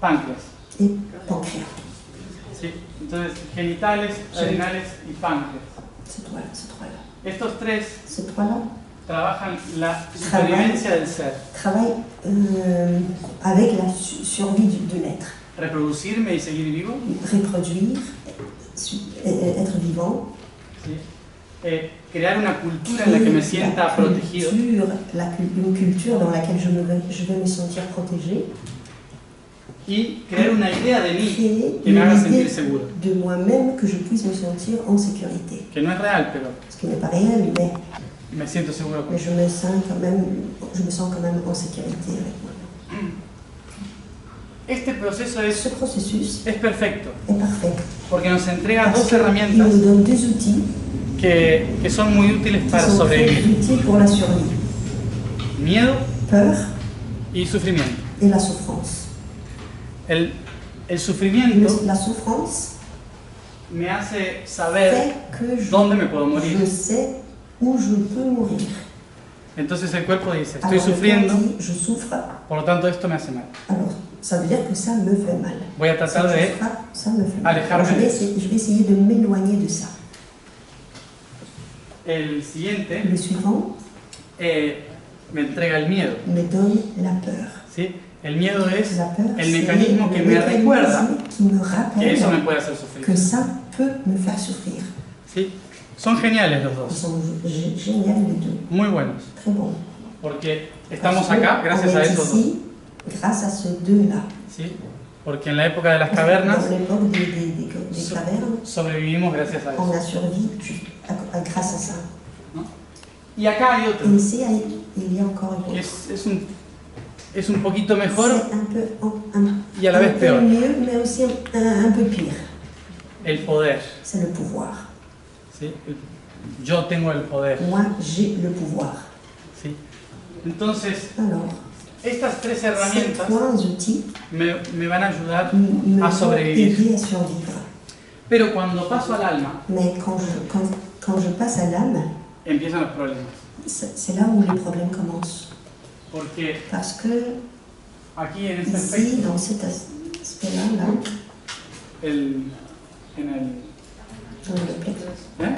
páncreas. et pancréas. ¿Sí? Entonces, genitales, adrenales y páncreas. Ces trois-là. Estos 3 Ces trois-là trabajan la supervivencia del ser. travaillent avec la survie de l'être. Reproducirme y seguir vivo. Reproduire, être vivant, ¿Sí? Crear una cultura en la que me sienta protegido. Une culture dans laquelle je vais me sentir protégé. Y crear una idea de mí Créer que me haga une sentir idée seguro. de moi-même que je puisse me sentir en sécurité. Que no es real, pero Ce qui n'est pas réel, mais me siento seguro con je me sens quand même en sécurité avec moi. Este proceso Ce processus es perfecto, est parfait. porque nos entrega Parce dos qu'il herramientas nous donne deux outils que son muy útiles qui para sont très sobrevivir: utiles pour la survie. miedo Peur y sufrimiento. et la souffrance. El sufrimiento La souffrance me hace saber fait que dónde me puedo je morir. sais où je peux mourir. Entonces el cuerpo dice: estoy Alors, le sufriendo, corps dit, je souffre, por lo tanto esto me hace mal. alors ça veut dire que ça me fait mal. Voy a Si tratar je de frappe, ça me fait mal. alejarme Alors, de eso. je vais essayer de m'éloigner de ça. El siguiente Le suivant me entrega el miedo. me donne la peur. ¿Sí? El miedo es La peur, el c'est mecanismo que le me mécanisme recuerda qui me que rappelle eso me puede hacer sufrir. que ça peut me faire souffrir. ¿Sí? Son geniales los Ils dos, sont géniaux les deux, muy buenos, très bons. porque estamos Parce que acá gracias on a est esos dos. ici grâce à ces deux-là. ¿Sí? Porque en la época de las cavernas Dans l'époque des cavernes, sobrevivimos gracias a on eso. a survécu grâce à ça. ¿No? Y acá hay otro, Et ici, il y a encore une que autre. es un poquito mejor C'est un y a la vez peu peor. mieux, mais aussi un peu pire. El poder. C'est le pouvoir. ¿Sí? Yo tengo el poder. Moi, j'ai le pouvoir. ¿Sí? Entonces, Alors, estas 3 ces herramientas trois outils me van a ayudar me a vont sobrevivir. aider à survivre. Pero cuando paso al alma, Mais quand je passe à l'âme, empiezan los problemas. C'est là où les problèmes commencent. Porque Parce que aquí en este ici, aspecto, dans cet aspect-là, là, en el, dans le plexus, en el,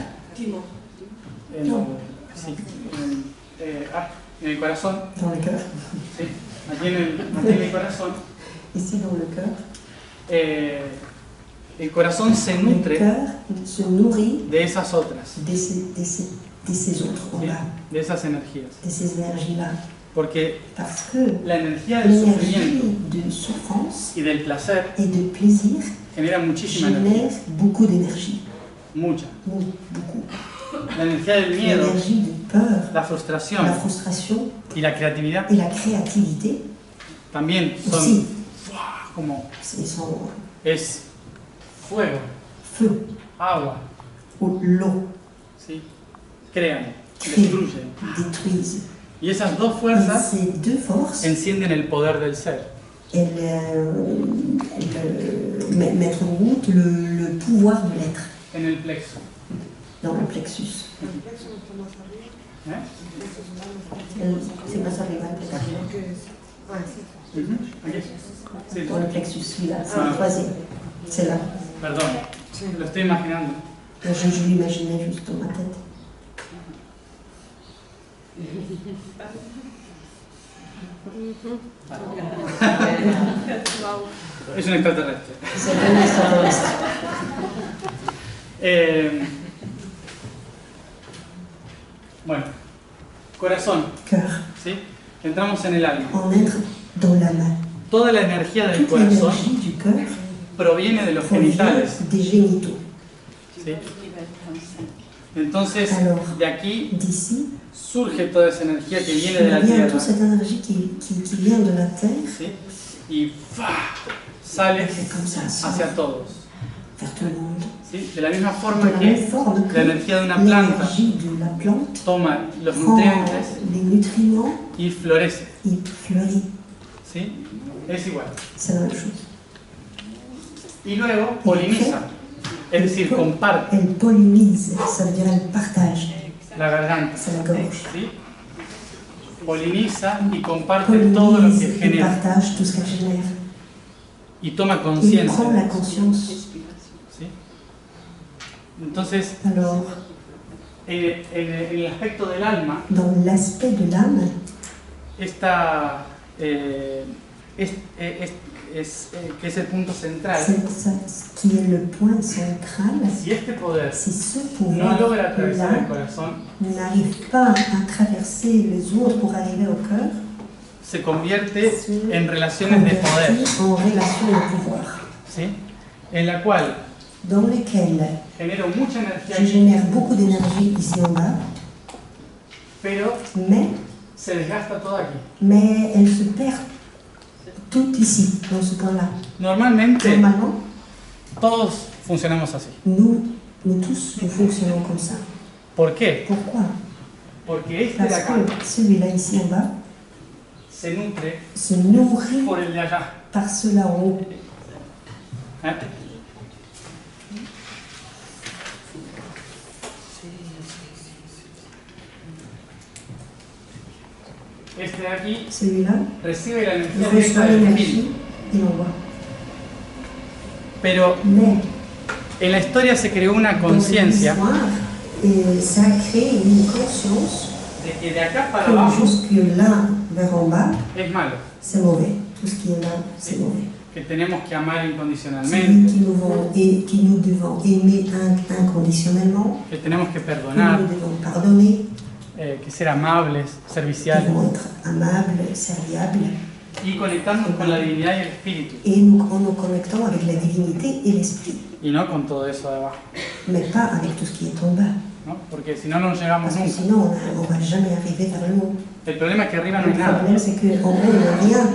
sí, en el corazón, dans le cœur, sí, aquí en el corazón, ici dans le cœur, el corazón se le nutre cœur se nourrit de esas otras, de ces autres en ¿sí? bas, De esas energías. de ces énergies-là. Porque Parce que la energía del sufrimiento l'énergie de souffrance y del placer et de plaisir genera muchísima energía, génère beaucoup d'énergie. mucha. Beaucoup. La energía del miedo, L'énergie de peur, la la frustración frustration y la creatividad et la créativité también son aussi. como Ils sont es fuego, feu agua, ou l'eau, ¿sí? Crean, créent, destruyen. détruisent. Y esas dos Et fuerzas ces deux forces, encienden el poder del ser. elles mettent en route le pouvoir de l'être En el plexo. dans le plexus. ¿Eh? C'est más arriba el plexus. Ujú, aquí. Sí, Dans le plexus, celui-là, c'est Ah. le troisième. C'est là. perdón, lo estoy imaginando. Je l'imaginais juste dans ma tête. Es un extraterrestre. C'est un extraterrestre. Bueno, corazón, Cœur. ¿sí? Entramos en el alma. On entre dans l'âme. Toda la energía del Toute corazón l'énergie du cœur proviene de los provient genitales. des génitaux. ¿Sí? Entonces, de aquí D'ici, surge toda esa energía que viene de la vient tierra. toute cette énergie qui vient de la terre ¿Sí? Y ¡fua! Sale et comme ça, hacia todos. vers tout le monde. ¿Sí? De la misma De forma la même que forme que la energía de una planta l'énergie de la plante toma los prend nutrientes les nutriments y florece. et fleurit. ¿Sí? Es igual. C'est la même chose. Y luego poliniza, es decir, comparte Elle pollinise, ça veut dire elle partage. la garganta. C'est la gorge. ¿Sí? Poliniza y comparte todo lo Pollinise que et genera. partage tout ce qu'elle génère. Y toma Il conciencia. prend la conscience. ¿Sí? Entonces, Alors, en el aspecto del alma, dans l'aspect de l'âme, esta, que es el punto central, c'est ça qui est le point central. si este poder Si ce no logra atravesar el pouvoir-là corazón, n'arrive pas à traverser les autres pour arriver au cœur, se convierte en relaciones de poder, convertit en relation de pouvoir, ¿sí? En la cual dans lesquelles genero mucha energía je aquí, génère beaucoup d'énergie ici en bas, pero mais se desgasta todo aquí. elle se perd tout ici, dans ce point-là. Normalmente Normalement, todos funcionamos así. nous tous, nous fonctionnons comme ça. ¿Por qué? Pourquoi? Porque este de Parce acá que celui-là ici en bas se nutre se nourrit por el de allá. par ceux-là en haut. ¿Eh? Este de aquí Celui-là recibe la energía reçoit directa del l'énergie espíritu. et l'envoie. Pero Mais en la historia se creó una dans conciencia l'histoire, ça a créé une conscience de que de acá para que abajo jusque-là, vers en bas, es malo, c'est mauvais. Tout ce qui est là, c'est mauvais. que tenemos que amar Celui incondicionalmente, qui nous devons aimer inconditionnellement, que tenemos que que perdonar, nous devons pardonner, que ser amables, qui serviciales devons être amables, serviables, y conectarnos con la divinidad y el espíritu, et en nous connectant avec la divinité et l'esprit, y no con todo eso de abajo, mais pas avec tout ce qui est en bas, ¿no? Porque si no, no llegamos parce que nunca. sinon on va jamais arriver vers le haut. El problema es que arriba no Le hay nada. problème c'est qu'en haut il n'y a rien,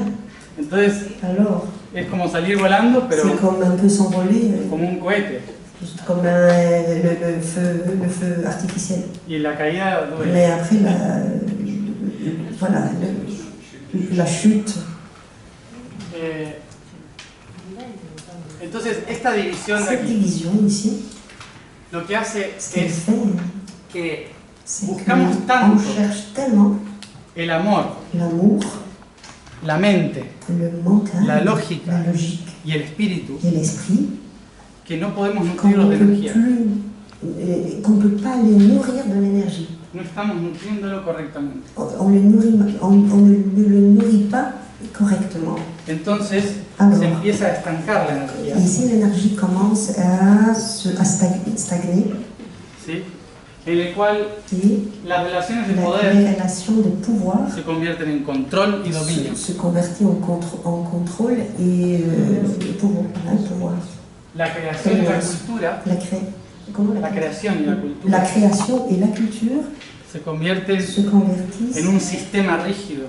Entonces alors es como salir volando, c'est pero comme un peu s'envoler, como un cohete. juste comme le feu artificiel. Y la caída duele. Mais après la chute, Entonces, esta división de cette aquí division ici, lo que hace ce qu'elle es fait, que c'est Buscamos qu'on tanto cherche tellement el amor, l'amour, la mente le mental, La lógica. la logique y el espíritu et l'esprit, que no podemos qu'on nutrirlos de ne peut energía. plus, qu'on ne peut pas les nourrir de l'énergie. No estamos nutriéndolo correctamente. On ne le nourrit pas correctement. Entonces Alors. se empieza a estancar la energía. Et ici, l'énergie commence à stagner ¿Sí? En el cual et las relaciones de les poder relations de pouvoir se convierten en control y dominio. se convertit en contrôle et pouvoir. La creación y la cultura, Comment la creación y la la cultura création et la culture se convierten se convertissent en un sistema rígido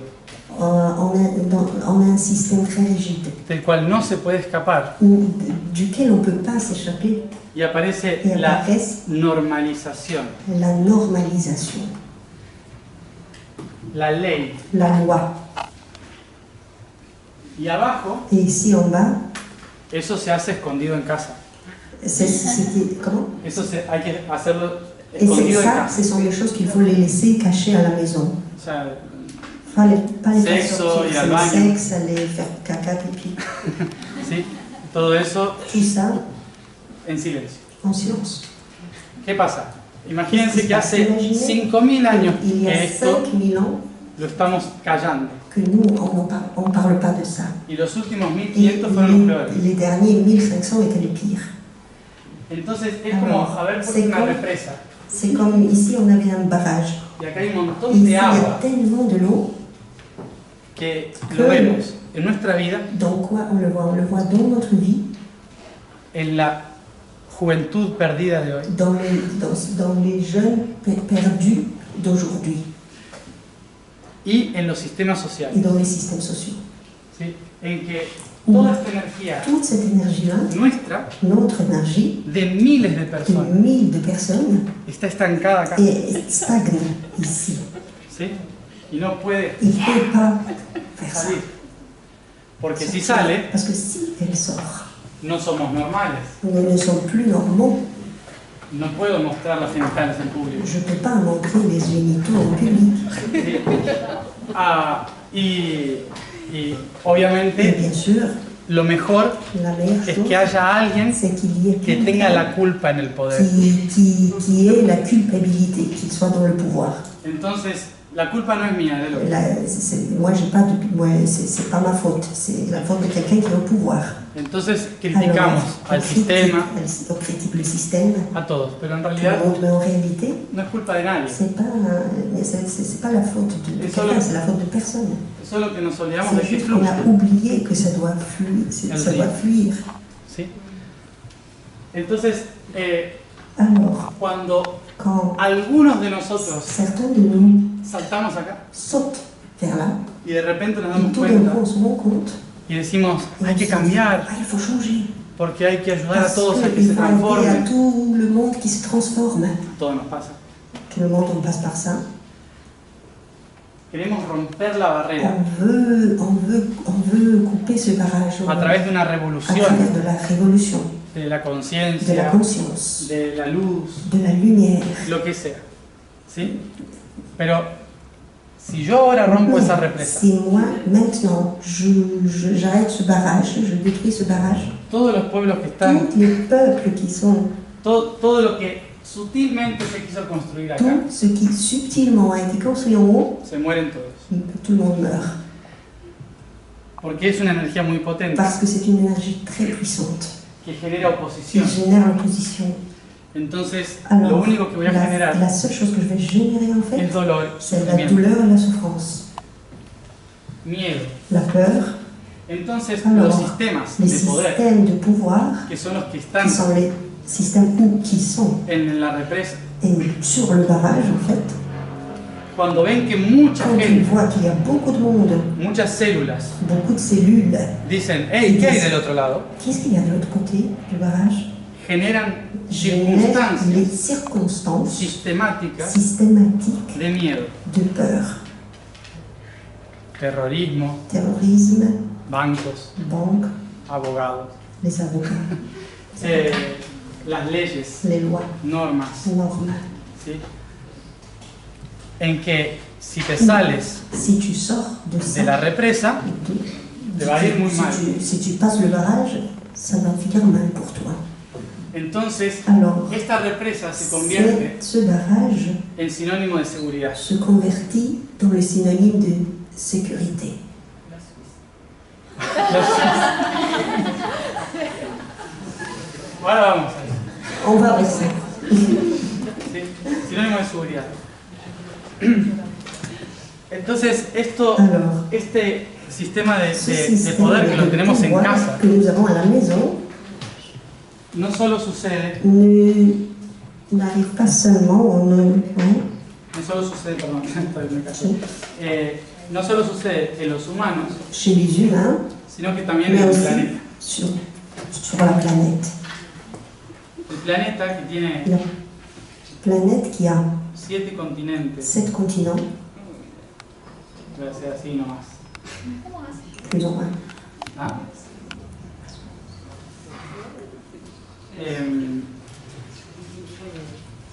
en un système très rigide, del cual no se puede escapar duquel on ne peut pas s'échapper, y aparece et la apparaisse normalización, la normalisation, la ley. la loi. Y abajo, Et ici en bas, eso se hace escondido en casa. c'était comment? Eso hay que hacerlo Et c'est escondido en ça, casa. ce sont les choses qu'il faut les laisser cachées à la maison. O sea, Pas les faire Sexo, sortir, ir al c'est le baño. sexe, aller faire caca, pipi, ¿sí? Todo eso tout ça en silencio. en silence. ¿Qué pasa? Imagínense que hace Imaginez 5000 años Il y a que esto 5000 ans lo estamos callando. que nous, on parle pas de ça. Y los últimos Et 1500 fueron los peores. les derniers 1500 étaient les pires. Entonces es como haber puesto una represa. C'est comme ici, on avait un barrage. Y acá hay un Et montón ici, il de y a agua tellement de l'eau. que lo vemos en nuestra vida, Dans quoi on le voit? On le voit dans notre vie, en la juventud perdida de hoy, dans les jeunes perdus d'aujourd'hui y en los sistemas et sociales. dans les systèmes sociaux. ¿Sí? En que toda esta energía Toute cette énergie-là, nuestra, notre énergie, de miles de de personas, 1000 de personnes, está estancada acá. et stagne ici. ¿Sí? Y no puede Il ne peut pas faire ça. salir. Porque si sale, Parce que si elle sort, no somos normales. nous ne sommes plus normaux. No puedo mostrar las genitales en público. Je ne peux pas montrer les génitaux en public. ¿Sí? Y Et obviamente bien sûr, lo mejor la meilleure es chose, que haya alguien c'est qu'il y ait que tenga quelqu'un la culpa en el poder. qui ait la culpabilité, qu'il soit dans le pouvoir. Entonces, la culpa no es mía, de lo que Moi, j'ai pas de, c'est pas ma faute, c'est la faute de quelqu'un qui est au pouvoir. Entonces criticamos al sistema, on critique le système, a todos, pero en tout le realidad monde, mais en réalité, no es culpa de nadie. c'est pas la faute de Et quelqu'un, c'est la faute de personne. Solo que nos olvidamos de C'est que juste qu'on fluya. a oublié que ça doit fuir. ¿Sí? Entonces, Alors, cuando quand algunos de nosotros certains de nous saltamos acá sautent vers là, y de repente nos et damos tout d'un coup cuenta on se rend compte, y decimos, et hay on que se dit, cambiar, ah, il faut changer. porque hay que ayudar a Parce todos a que qu'il se faut aider à transformen. tout le monde qui se transforme. Todo nos pasa. Tout le monde, on passe par ça. Queremos romper la barrera On veut couper ce barrage a través de una à revolución travers de la révolution, de la de la conciencia, conscience, de la luz, de la lumière. lo que sea. ¿Sí? Pero si yo ahora rompo esa represa, Si moi, maintenant, j'arrête ce barrage, je détruis ce barrage, todos los pueblos que están, tous les peuples qui sont, todo lo que sutilmente se quiso construir acá, tout ce qui subtilement a été construit en haut, se mueren todos. tout le monde meurt. Porque es una energía muy potente Parce que c'est une énergie très puissante que genera qui oposición. génère l'opposition. Entonces, Alors, lo único que voy a generar la seule chose que je vais générer en fait, es dolor, c'est la sufrimiento, douleur et la souffrance, miedo. la peur. Entonces, Alors, los sistemas les de poder, systèmes de pouvoir, que son los que están qui sont les systèmes qui sont en la represa, sur le barrage en fait, cuando ven que mucha quand ils gente, voient qu'il y a beaucoup de monde, muchas células, beaucoup de cellules, dicen, hey, ¿qué hay del otro lado? qu'est-ce qu'il y a de l'autre côté du barrage? Generan Génèrent les circunstancias circonstances sistemáticas systématiques de miedo, de peur, terrorismo, terrorisme, bancos, banques, abogados, les avocats, las leyes, les lois, normas, normes. ¿sí? en que si te sales Si tu sors de de ça, la represa, te va a ir muy mal. si tu passes le barrage, ça va finir mal pour toi. Entonces, Alors, esta represa se convierte ce barrage en sinónimo de seguridad. se convertit dans le synonyme de sécurité. Ahora vamos a eso. On va avec ça. ¿Sí? Sinónimo de seguridad. Entonces, Alors, este sistema de ce poder que système lo de tenemos en pouvoir casa, que nous avons à la maison no solo sucede, n'arrive pas seulement no solo sucede, perdón, me caché. No solo sucede en los humanos, chez les humains, sino que también en mais el aussi planeta. sur la planète. El planeta que tiene La planète qui a 7 continentes, 7 continents, voy a hacer así nomás. plus ou moins. ¿Ah?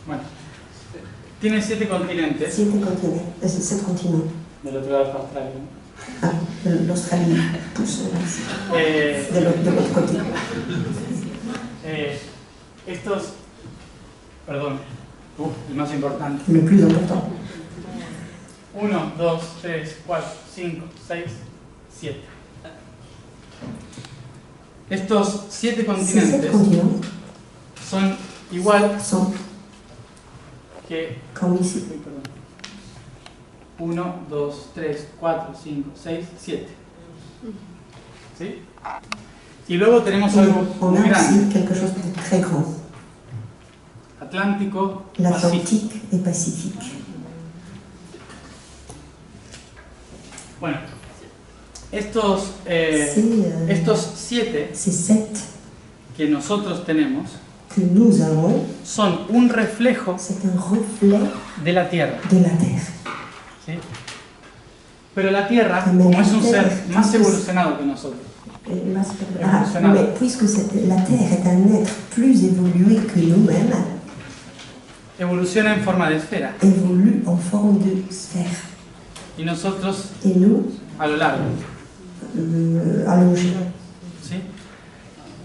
Bueno, tiene 7 continentes. 7 continents. 7 continents. Del otro lado está Australia, ¿no? Ah, l'Australie pousse Eh, de l'autre côté. Estos, perdón, el más importante. Le plus important. 1, 2, 3, 4, 5, 6, 7. Estos 7 Ces 7 continentes continents son igual sont que... comme ici. Uy, perdón. 1, 2, 3, 4, 5, 6, 7. ¿Sí? Y luego tenemos algo On muy a grande. aussi quelque chose de très grand. Atlántico, Pacífico. L'Atlantique et Pacifique. Bueno, estos 7 Ces 7 que nosotros tenemos que nous avons, son un reflejo c'est un reflet de la Tierra. de la Terre. ¿Sí? Pero la Tierra, como es un ser más evolucionado que nosotros, Mais puisque la Terre est un être plus évolué que nous-mêmes, evoluciona en forma de esfera. évolue en forme de sphère. Y nosotros Et nous, a lo largo. allongés. ¿Sí?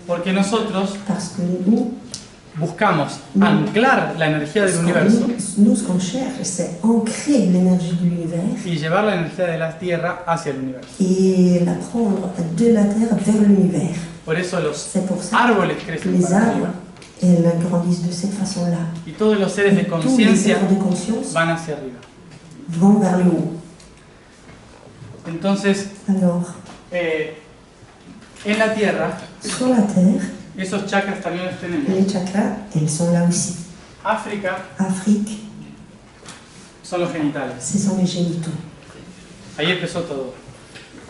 Porque nosotros Parce que nous, buscamos anclar la energía del universo ce qu'on cherche, c'est ancrer l'énergie de l'univers y llevar la energía de la Tierra hacia el universo. et la prendre de la Terre vers l'univers. Por eso los C'est pour ça árboles que crecen les para arbres, arriba elles grandissent de cette façon-là. y todos los seres de Tous les conciencia êtres de conscience van hacia arriba. vont vers le haut. Entonces, Alors, en la Tierra, sur la Terre, esos chakras también los tenemos. les chakras, elles sont là aussi. África Afrique, son los genitales. ce sont les génitaux. Ahí empezó todo.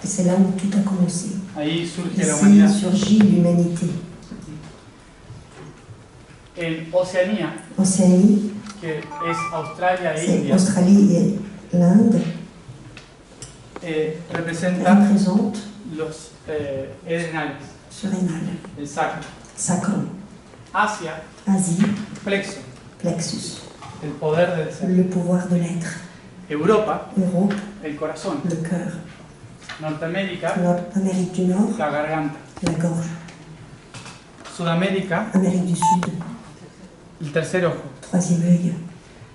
Et c'est là où tout a commencé. Ahí surge la humanidad. Ici surgit l'humanité. En Oceanía, Océanie, que es Australia e c'est India, Australie et l'Inde, representa représentent los edenales, surrénal, el sacro. sacrum, Asia, Asie, plexo, plexus, el poder del ser. le pouvoir de l'être. Europa, Europe, el corazón. le cœur. Norteamérica, Amérique du Nord, la garganta. la gorge. Sudamérica, Amérique du Sud, el tercer ojo. troisième œil.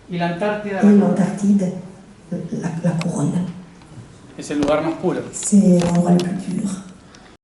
Y la Antártida, Et l'Antarctide, la couronne. es el lugar más puro. C'est l'endroit le plus pur.